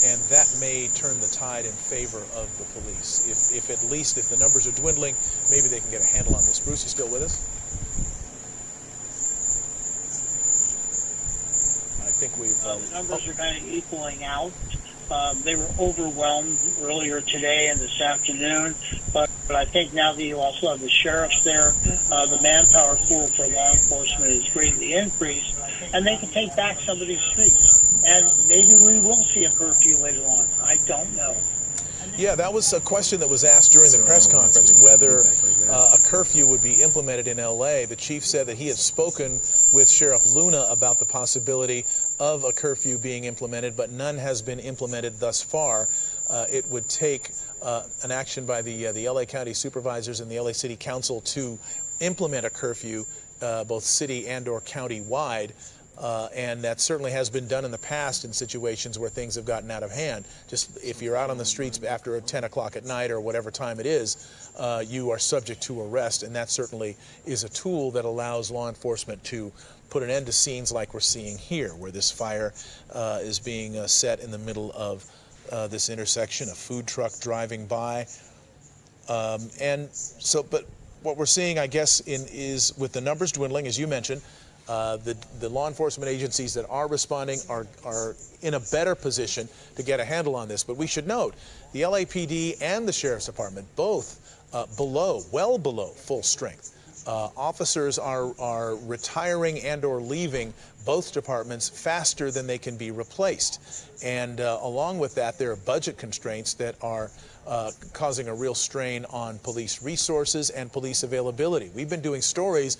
Speaker 12: and that may turn the tide in favor of the police. If at least if the numbers are dwindling, maybe they can get a handle on this. Bruce, you still with us? I think we've...
Speaker 13: the numbers are kind of equaling out. They were overwhelmed earlier today and this afternoon, but I think now that you also have the sheriffs there, the manpower pool for law enforcement is greatly increased, and they can take back some of these streets. And maybe we will see a curfew later on. I don't know.
Speaker 12: Yeah, that was a question that was asked during the press conference, whether a curfew would be implemented in L.A. The chief said that he had spoken with Sheriff Luna about the possibility of a curfew being implemented, but none has been implemented thus far. It would take an action by the L.A. County Supervisors and the L.A. City Council to implement a curfew, both city and or county-wide. And that certainly has been done in the past in situations where things have gotten out of hand. Just if you're out on the streets after 10 o'clock at night or whatever time it is, you are subject to arrest, and that certainly is a tool that allows law enforcement to put an end to scenes like we're seeing here, where this fire is being set in the middle of this intersection, a food truck driving by. And so, but what we're seeing, I guess, is with the numbers dwindling, as you mentioned, the law enforcement agencies that are responding are in a better position to get a handle on this. But we should note, the LAPD and the Sheriff's Department, both well below full strength. Officers are retiring and or leaving both departments faster than they can be replaced. And along with that, there are budget constraints that are causing a real strain on police resources and police availability. We've been doing stories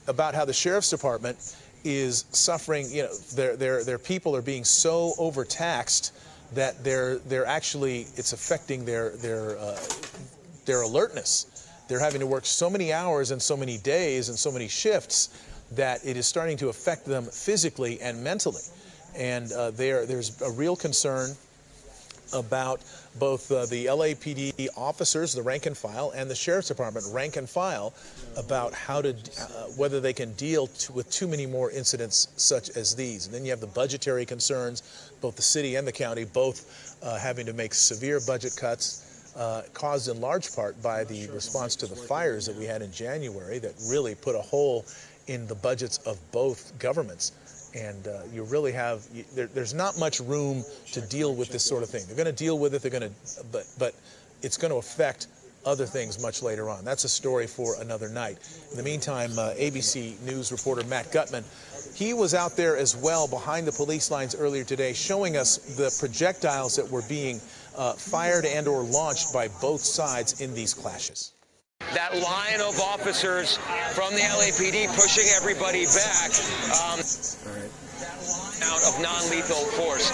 Speaker 12: about how the Sheriff's Department is suffering. You know, their people are being so overtaxed that they're actually, it's affecting their alertness. They're having to work so many hours and so many days and so many shifts that it is starting to affect them physically and mentally. And there's a real concern about both the LAPD officers, the rank and file, and the Sheriff's Department rank and file about how to, whether they can deal with too many more incidents such as these. And then you have the budgetary concerns, both the city and the county, both having to make severe budget cuts, caused in large part by the response to the fires that we had in January that really put a hole in the budgets of both governments. And you really have, there's not much room to deal with this sort of thing. They're going to deal with it, but it's going to affect other things much later on. That's a story for another night. In the meantime, ABC News reporter Matt Gutman, he was out there as well behind the police lines earlier today, showing us the projectiles that were being fired and or launched by both sides in these clashes.
Speaker 15: That line of officers from the LAPD pushing everybody back. Out of non-lethal force.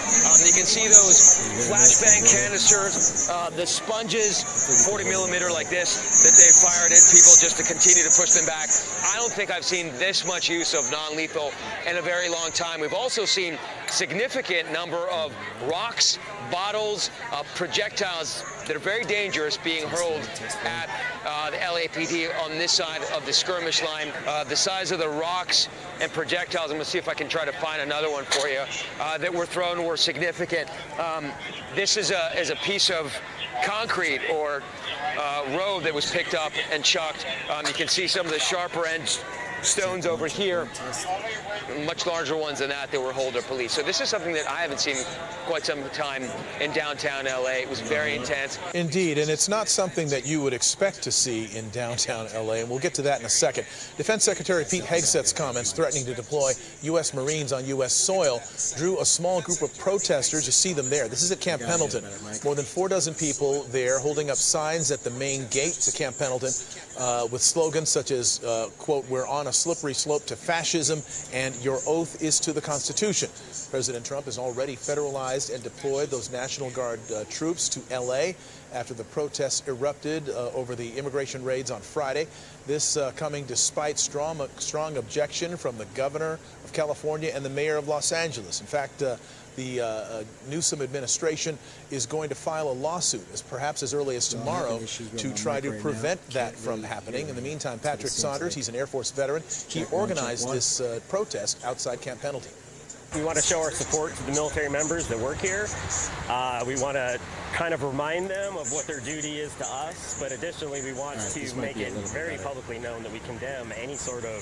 Speaker 15: You can see those flashbang canisters, the sponges, 40 millimeter like this, that they fired at people just to continue to push them back. I don't think I've seen this much use of non-lethal in a very long time. We've also seen significant number of rocks, bottles, projectiles that are very dangerous being hurled at the LAPD on this side of the skirmish line. The size of the rocks and projectiles, I'm going to see if I can try to find another one for you, that were thrown were significant. This is a piece of concrete or road that was picked up and chucked. You can see some of the sharper end stones over here, much larger ones than that were hurled at police. So this is something that I haven't seen quite some time in downtown LA. It was very intense.
Speaker 12: Indeed, and it's not something that you would expect to see in downtown LA, and we'll get to that in a second. Defense Secretary Pete Hegseth's comments threatening to deploy U.S. Marines on U.S. soil drew a small group of protesters. You see them there. This is at Camp Pendleton. More than 4 dozen people there holding up signs at the main gate to Camp Pendleton with slogans such as, quote, "We're on a slippery slope to fascism," and "Your oath is to the Constitution." President Trump has already federalized and deployed those National Guard troops to L.A. after the protests erupted over the immigration raids on Friday. This coming despite strong objection from the governor of California and the mayor of Los Angeles. In fact, the Newsom administration is going to file a lawsuit perhaps as early as tomorrow to try to prevent that from happening. In the meantime, Patrick Saunders, he's an Air Force veteran, he organized this protest outside Camp Pendleton.
Speaker 16: We want to show our support to the military members that work here. We want to kind of remind them of what their duty is to us, but additionally we want to make it very publicly known that we condemn any sort of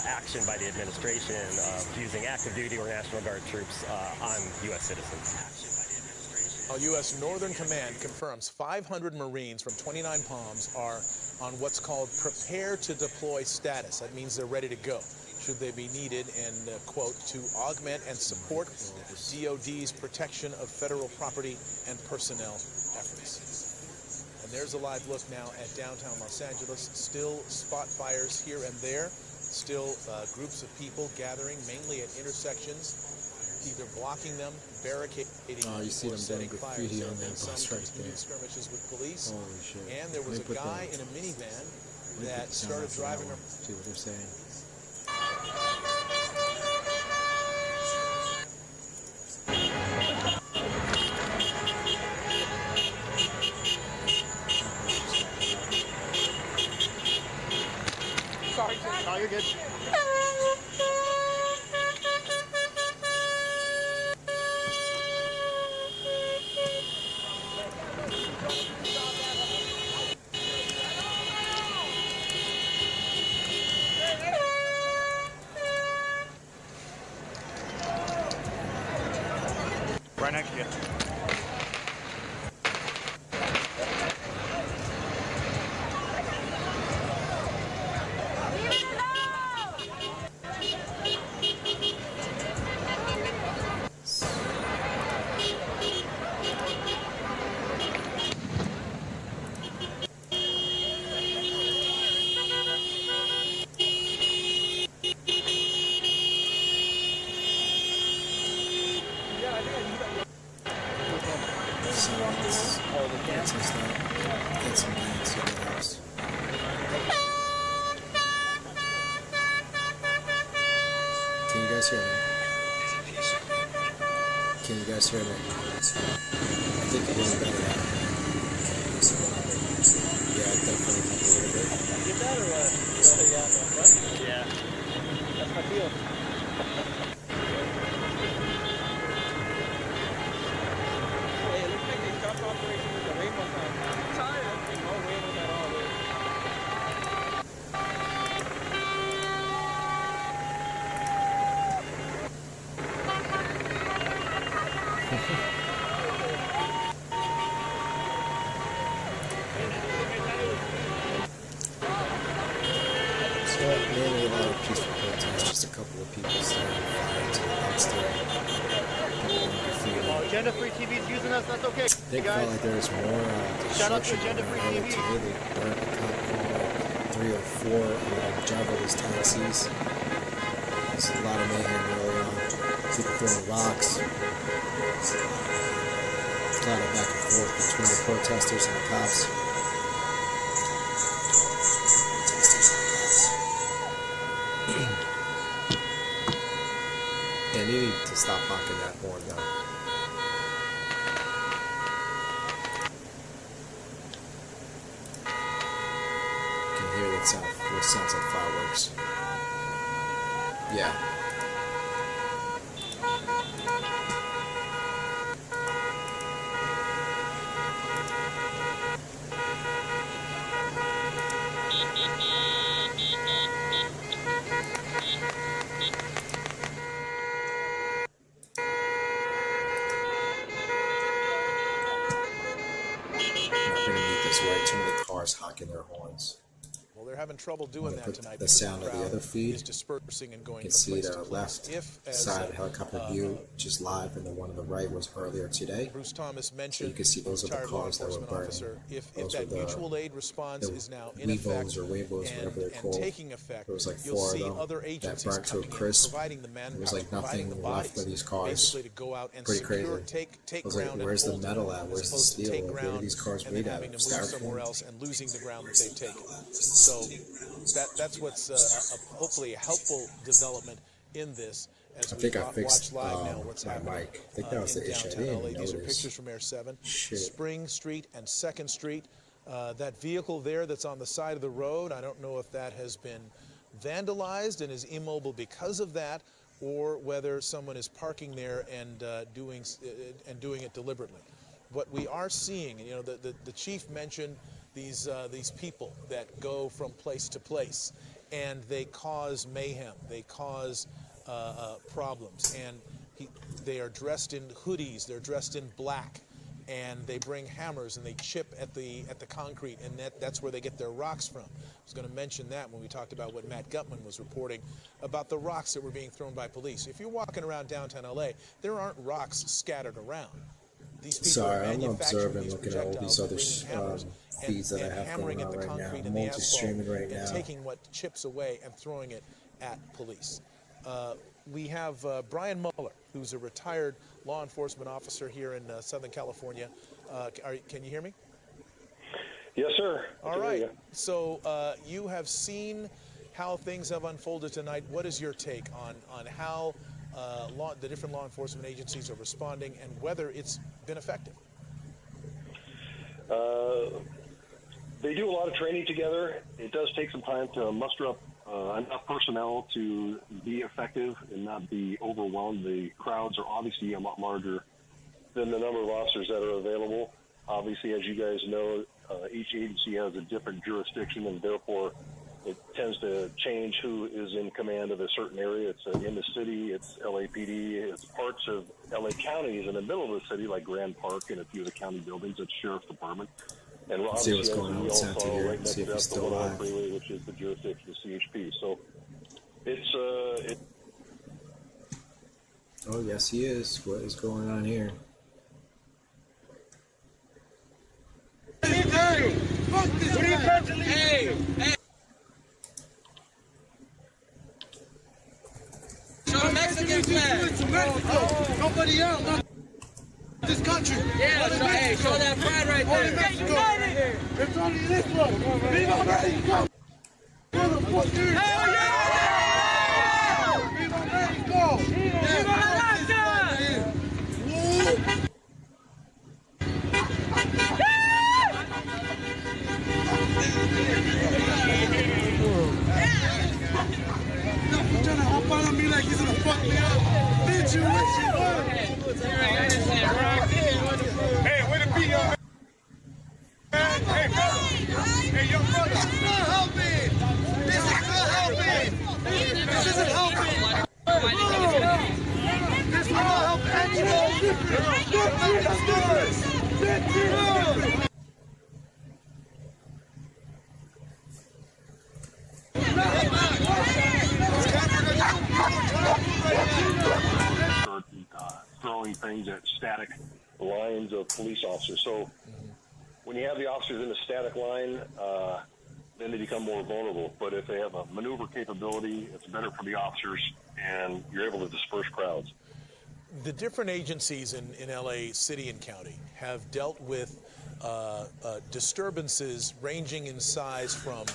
Speaker 16: action by the administration of using active duty or National Guard troops on U.S. citizens.
Speaker 12: U.S. Northern Command confirms 500 Marines from 29 Palms are on what's called prepare to deploy status. That means they're ready to go should they be needed, and, quote, to augment and support DOD's protection of federal property and personnel efforts. And there's a live look now at downtown Los Angeles. Still spot fires here and there. Still groups of people gathering, mainly at intersections, either blocking them, barricading
Speaker 1: you see them
Speaker 12: setting
Speaker 1: doing
Speaker 12: fires.
Speaker 1: graffiti on that bus right there.
Speaker 12: Skirmishes with police.
Speaker 1: Holy shit.
Speaker 12: And there was a guy in a minivan that started driving.
Speaker 1: See what they're saying.
Speaker 3: Sorry, no, you're good. Right next to you.
Speaker 1: Can you guys hear me? Can you guys hear me? I think it is better now. Yeah, it definitely helped a little bit.
Speaker 3: Get that or what? Yeah. That's my deal. Hey, it looks like they stopped operation with the rain one time. I'm tired. No rain at all, dude.
Speaker 1: So mainly a lot of peaceful protests, just a couple of people starting fires to the next day.
Speaker 3: Agenda Free TV's using us, that's okay.
Speaker 1: They felt like there was more
Speaker 3: Shout out to
Speaker 1: destruction
Speaker 3: Agenda Free
Speaker 1: going on
Speaker 3: TV.
Speaker 1: today. They burned a cop car, 3 or 4 Java taxis. There's a lot of mayhem early on. People throwing rocks. A lot of back and forth between the protesters and the cops. And you need to stop honking that horn now. You can hear that sound, what sounds like fireworks. Yeah. Way too many cars honking their horns.
Speaker 12: Well, they're having trouble doing that tonight.
Speaker 1: The sound of the other feed.
Speaker 12: Is dispersing and going
Speaker 1: you can
Speaker 12: from
Speaker 1: see
Speaker 12: place
Speaker 1: the
Speaker 12: to place.
Speaker 1: left side helicopter view, just live, and the one on the right was earlier today.
Speaker 12: Bruce Thomas mentioned.
Speaker 1: So you can see those are the cars that were burning.
Speaker 12: If that mutual aid response is now in effect
Speaker 1: or Weevils, whatever they're called,
Speaker 12: taking effect,
Speaker 1: there was like
Speaker 12: you'll
Speaker 1: 4
Speaker 12: see
Speaker 1: of them
Speaker 12: other
Speaker 1: that
Speaker 12: agencies
Speaker 1: burnt to a crisp. There was like nothing left of these cars.
Speaker 12: To go out and
Speaker 1: pretty crazy.
Speaker 12: Take
Speaker 1: I was like, where's the metal at? Where's the steel? Where are these cars made out of?
Speaker 12: Somewhere else and losing the ground that they've taken. So that's what's hopefully a helpful development in this. As
Speaker 1: I think I fixed
Speaker 12: watch live now what's
Speaker 1: my
Speaker 12: happening
Speaker 1: mic. I think that was the issue. I didn't even
Speaker 12: These are
Speaker 1: notice.
Speaker 12: pictures from Air 7.
Speaker 1: Shit.
Speaker 12: Spring Street and 2nd Street. That vehicle there that's on the side of the road, I don't know if that has been vandalized and is immobile because of that, or whether someone is parking there and doing it deliberately. What we are seeing, and the chief mentioned these people that go from place to place, and they cause mayhem, they cause problems, and they are dressed in hoodies, they're dressed in black, and they bring hammers and they chip at the concrete, and that's where they get their rocks from. I was going to mention that when we talked about what Matt Gutman was reporting about the rocks that were being thrown by police. If you're walking around downtown LA, there aren't rocks scattered around. These people
Speaker 1: Sorry, I'm observing, looking at all these other feeds that I have
Speaker 12: hammering
Speaker 1: going
Speaker 12: at
Speaker 1: on
Speaker 12: the
Speaker 1: right
Speaker 12: concrete
Speaker 1: now.
Speaker 12: and the
Speaker 1: I'm multi-streaming right now.
Speaker 12: and taking what chips away and throwing it at police. We have Brian Mueller, who's a retired law enforcement officer here in Southern California. Can you hear me?
Speaker 17: Yes, sir.
Speaker 12: All right. So you have seen how things have unfolded tonight. What is your take on how the different law enforcement agencies are responding and whether it's been effective?
Speaker 17: They do a lot of training together. It does take some time to muster up enough personnel to be effective and not be overwhelmed. The crowds are obviously a lot larger than the number of officers that are available. Obviously, as you guys know, each agency has a different jurisdiction, and therefore it tends to change who is in command of a certain area. It's in the city, it's LAPD, it's parts of LA counties in the middle of the city, like Grand Park and a few of the county buildings, it's Sheriff's Department. And
Speaker 1: Let's see what's going on with Santa here,
Speaker 17: right next
Speaker 1: see if
Speaker 17: to
Speaker 1: he's
Speaker 17: the
Speaker 1: still
Speaker 17: 101
Speaker 1: alive.
Speaker 17: freeway, which is the jurisdiction of CHP. So it's
Speaker 1: Oh, yes, he is. What is going on here?
Speaker 18: Hey! Fuck this guy! Hey! Hey! Show Mexican flag! Nobody else! Not this country! Yeah, hey, show that flag right there! It's only this one! Viva Mexico! Hell yeah! Viva Mexico! Viva Alaska! Woo! Trying to hop on me like he's gonna fuck me up. Bitch, you wish you would. Hey, way to be, young man. Hey, hey, young brother. This is not helping. This is not helping. This isn't helping. This will not help anyone.
Speaker 17: Throwing things at static lines of police officers. So when you have the officers in a static line, then they become more vulnerable. But if they have a maneuver capability, it's better for the officers, and you're able to disperse crowds.
Speaker 12: The different agencies in LA City and County have dealt with disturbances ranging in size from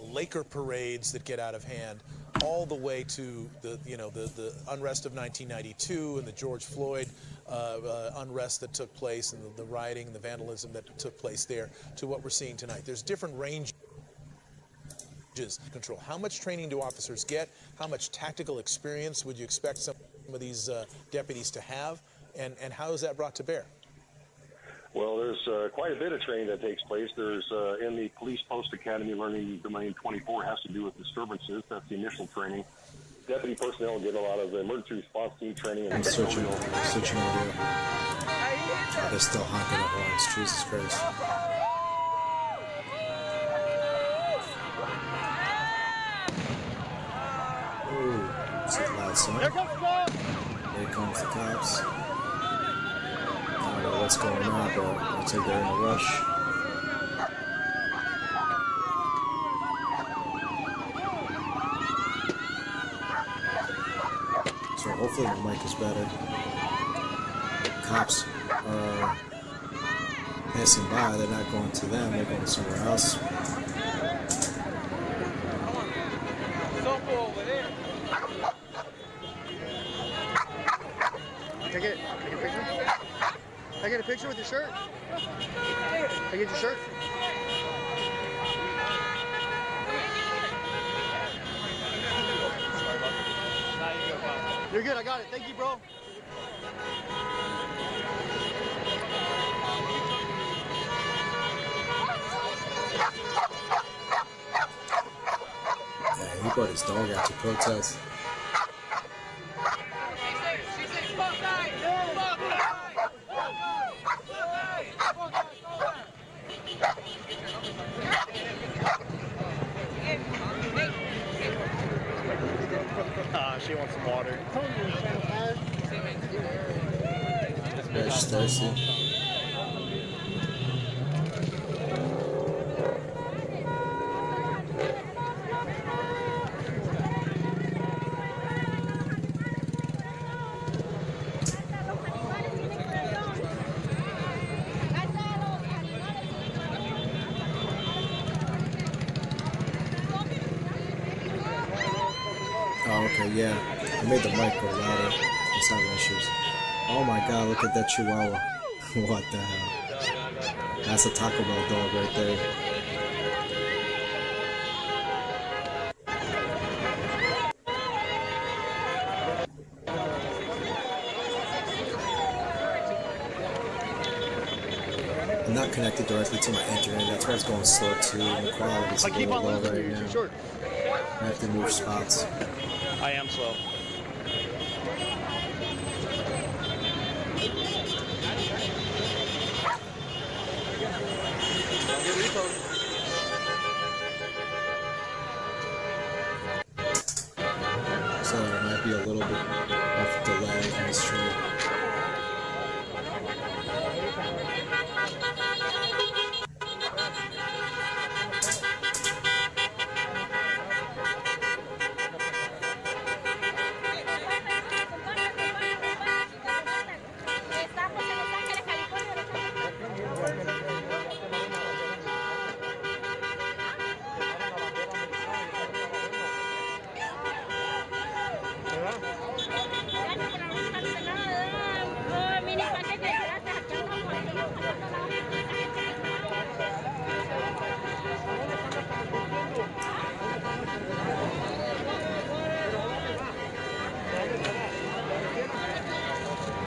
Speaker 12: Laker parades that get out of hand, all the way to the unrest of 1992 and the George Floyd unrest that took place, and the rioting and the vandalism that took place there, to what we're seeing tonight. There's different ranges of control. How much training do officers get? How much tactical experience would you expect some of these deputies to have? And how is that brought to bear?
Speaker 17: Well, there's quite a bit of training that takes place. There's in the Police Post Academy Learning Domain 24 has to do with disturbances. That's the initial training. Deputy personnel get a lot of emergency response team training.
Speaker 1: I'm switching audio. Oh, they're still honking the horns. Jesus Christ. Ooh, it's a loud sound. Here comes the cops. I don't know what's going on, but looks like they're in a rush. So hopefully my mic is better. Cops are passing by, they're not going to them, they're going somewhere else.
Speaker 3: Can I get a picture? Can I get a picture with your shirt? Can I get your shirt? You're good, I got it. Thank you, bro.
Speaker 1: Yeah, he brought his dog out to protest.
Speaker 3: She wants some water.
Speaker 1: Yeah, she's thirsty. Oh, okay, yeah. I made the mic go louder. It's having issues. Oh my god, look at that chihuahua. What the hell? That's a Taco Bell dog right there. I'm not connected directly to my internet. That's why it's going slow too. And the quality's a little low right now. I have to move spots.
Speaker 3: I am slow. Don't get repoed.
Speaker 1: So there might be a little bit of delay in the stream.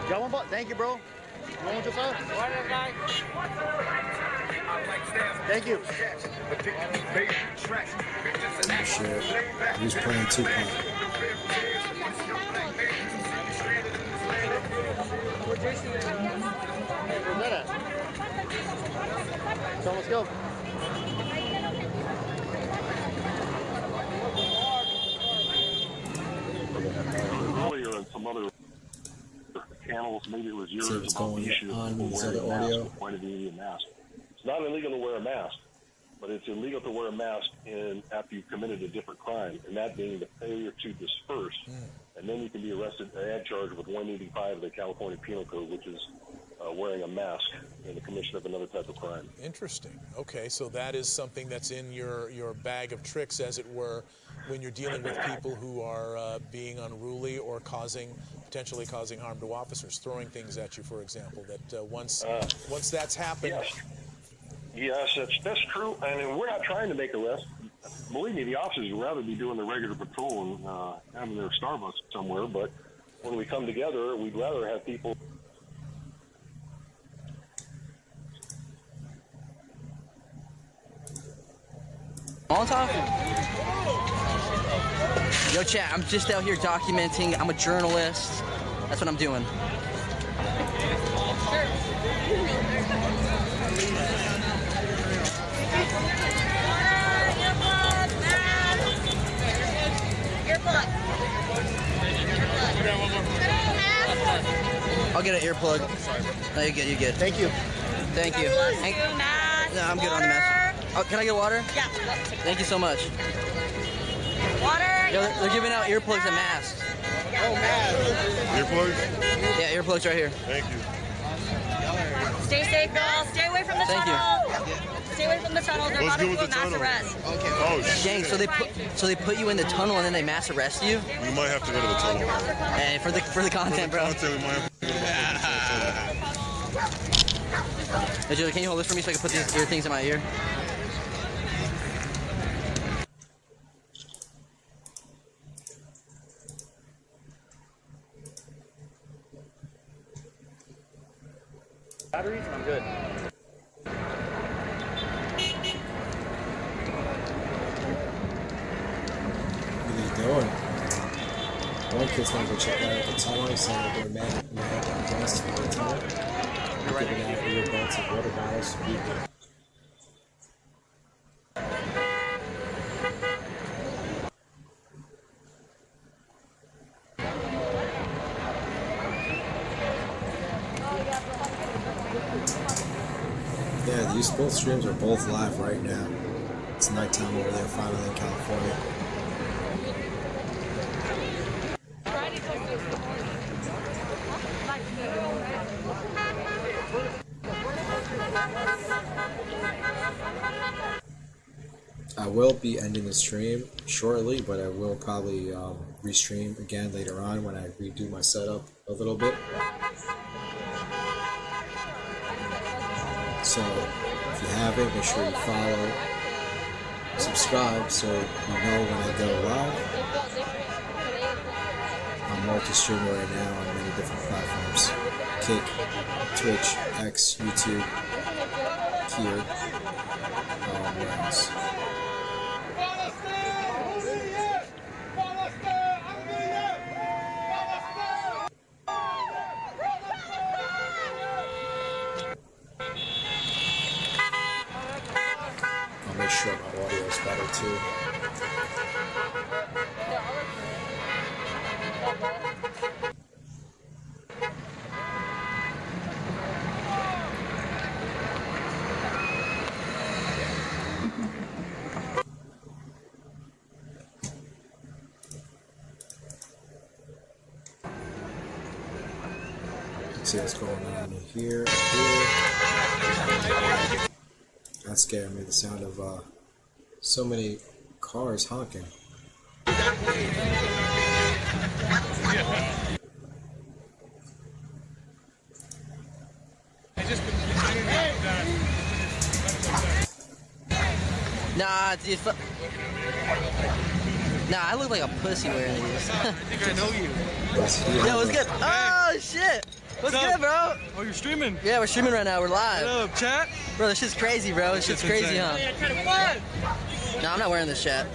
Speaker 3: Got one, thank you, bro. You want one yourself? Thank you.
Speaker 1: Oh shit. He was playing Tupac.
Speaker 3: Where's that at? So let's go.
Speaker 17: Earlier in some other channels, maybe it was yours,
Speaker 1: what's
Speaker 17: about
Speaker 1: going
Speaker 17: the issue
Speaker 1: on
Speaker 17: of
Speaker 1: with this
Speaker 17: wearing
Speaker 1: other
Speaker 17: a mask
Speaker 1: audio.
Speaker 17: or point of the mask. It's not illegal to wear a mask. but it's illegal to wear a mask after you've committed a different crime, and that being the failure to disperse. And then you can be arrested and charged with 185 of the California Penal Code, which is wearing a mask in the commission of another type of crime.
Speaker 12: Interesting. Okay, so that is something that's in your bag of tricks, as it were, when you're dealing with people who are being unruly or potentially causing harm to officers, throwing things at you, for example. That once that's happened.
Speaker 17: Yes, that's true. And we're not trying to make arrests. Believe me, the officers would rather be doing the regular patrol and having their Starbucks somewhere. But when we come together, we'd rather have people.
Speaker 5: Molotov? Yo, chat, I'm just out here documenting. I'm a journalist. That's what I'm doing. I'll get an earplug. No, you're good, you're good. Thank you. Thank you. No, I'm good on the mask. Oh, can I get water?
Speaker 11: Yeah.
Speaker 5: Thank you so much.
Speaker 11: Water.
Speaker 5: Yo, they're giving out earplugs and masks.
Speaker 11: Oh, masks.
Speaker 18: Earplugs?
Speaker 5: Yeah, earplugs right here.
Speaker 18: Thank you.
Speaker 11: Stay safe, girls. Stay away from the
Speaker 5: Thank you.
Speaker 11: tunnel. Stay away from the tunnel. They're about to do a mass arrest.
Speaker 18: Okay. Oh, shit.
Speaker 5: Dang, so they put you in the tunnel and then they mass arrest you?
Speaker 18: We might have to go to the tunnel.
Speaker 5: Hey, for the content, bro.
Speaker 18: We might have to go to the tunnel.
Speaker 5: Hey, Julie, can you hold this for me so I can put these ear things in my ear?
Speaker 3: Batteries, and I'm good.
Speaker 1: What are you doing? One kid's gonna go check out the tunnel. He's saying they're mad against for the tunnel. You're right. Giving out earbuds and water bottles to people. Yeah, these both streams are both live right now. It's nighttime over there, finally in California. I will be ending the stream shortly, but I will probably restream again later on when I redo my setup a little bit. So if you haven't, make sure you follow, subscribe so you know when I go live. I'm multi-streaming right now on many different platforms. Kick, Twitch, X, YouTube, here, where else? I'll make sure my audio is better too. See what's going on in here. That scared me, the sound of so many cars honking.
Speaker 5: Nah, dude. Nah, I look like a pussy wearing these.
Speaker 18: I think I know you.
Speaker 5: Yo, what's good? Oh, shit. What's good, bro?
Speaker 10: Oh, you're streaming?
Speaker 5: Yeah, we're streaming right now. We're live.
Speaker 10: What up, chat?
Speaker 5: Bro, this shit's crazy, bro. This shit's crazy, huh? No, I'm not wearing this chat.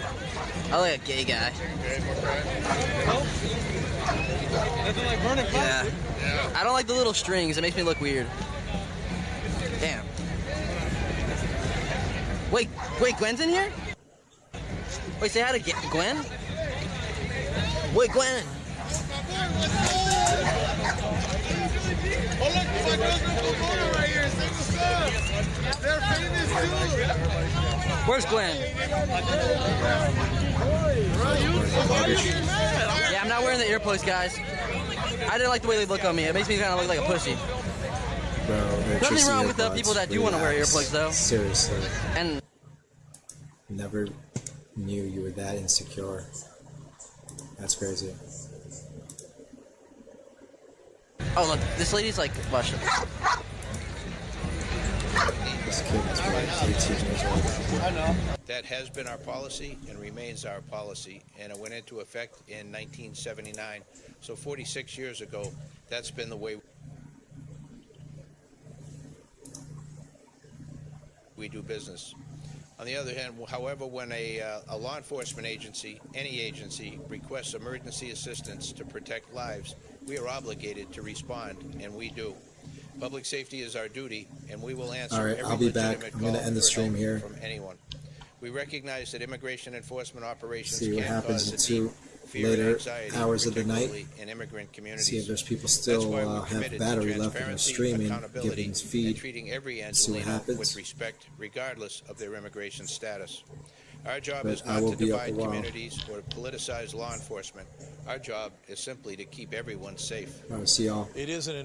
Speaker 5: I look like a gay guy.
Speaker 10: Nothing like burning plastic.
Speaker 5: Yeah. I don't like the little strings. It makes me look weird. Damn. Wait, Gwen's in here? Wait, say hi to Gwen? Wait, Gwen.
Speaker 18: Oh, look, my girls from Pomona right here. Say what's up. They're famous too.
Speaker 5: Where's Glenn? Yeah, I'm not wearing the earplugs, guys. I didn't like the way they look on me. It makes me kind of look like a pussy.
Speaker 1: Bro,
Speaker 5: Nothing wrong with the people that do want to wear earplugs, though.
Speaker 1: Seriously.
Speaker 5: And
Speaker 1: never knew you were that insecure. That's crazy.
Speaker 5: oh, look, this lady's like Russian.
Speaker 1: This kid is like 18 years old.
Speaker 7: I know. That has been our policy and remains our policy, and it went into effect in 1979. So 46 years ago, that's been the way we do business. On the other hand, however, when a law enforcement agency, any agency, requests emergency assistance to protect lives, we are obligated to respond, and we do. Public safety is our duty, and we will answer
Speaker 1: All right,
Speaker 7: every
Speaker 1: I'll be back.
Speaker 7: legitimate
Speaker 1: I'm going to
Speaker 7: call
Speaker 1: end the
Speaker 7: for
Speaker 1: stream
Speaker 7: help
Speaker 1: here.
Speaker 7: from anyone. We recognize that immigration enforcement operations
Speaker 1: See what
Speaker 7: can
Speaker 1: happens
Speaker 7: cause
Speaker 1: in
Speaker 7: a
Speaker 1: two
Speaker 7: deep fear and
Speaker 1: later
Speaker 7: anxiety,
Speaker 1: hours of the night.
Speaker 7: particularly in immigrant communities.
Speaker 1: See if there's people
Speaker 7: That's
Speaker 1: still
Speaker 7: why we're
Speaker 1: have
Speaker 7: committed
Speaker 1: battery
Speaker 7: to
Speaker 1: left in their
Speaker 7: transparency,
Speaker 1: streaming,
Speaker 7: accountability,
Speaker 1: giving feed.
Speaker 7: and treating every
Speaker 1: See what
Speaker 7: Angelino
Speaker 1: happens.
Speaker 7: with respect, regardless of their immigration status. Our job
Speaker 1: But
Speaker 7: is
Speaker 1: I
Speaker 7: not
Speaker 1: will
Speaker 7: to
Speaker 1: be up a
Speaker 7: divide
Speaker 1: while.
Speaker 7: communities or to politicize law enforcement. Our job is simply to keep everyone safe.
Speaker 1: All right, see y'all.
Speaker 12: It is an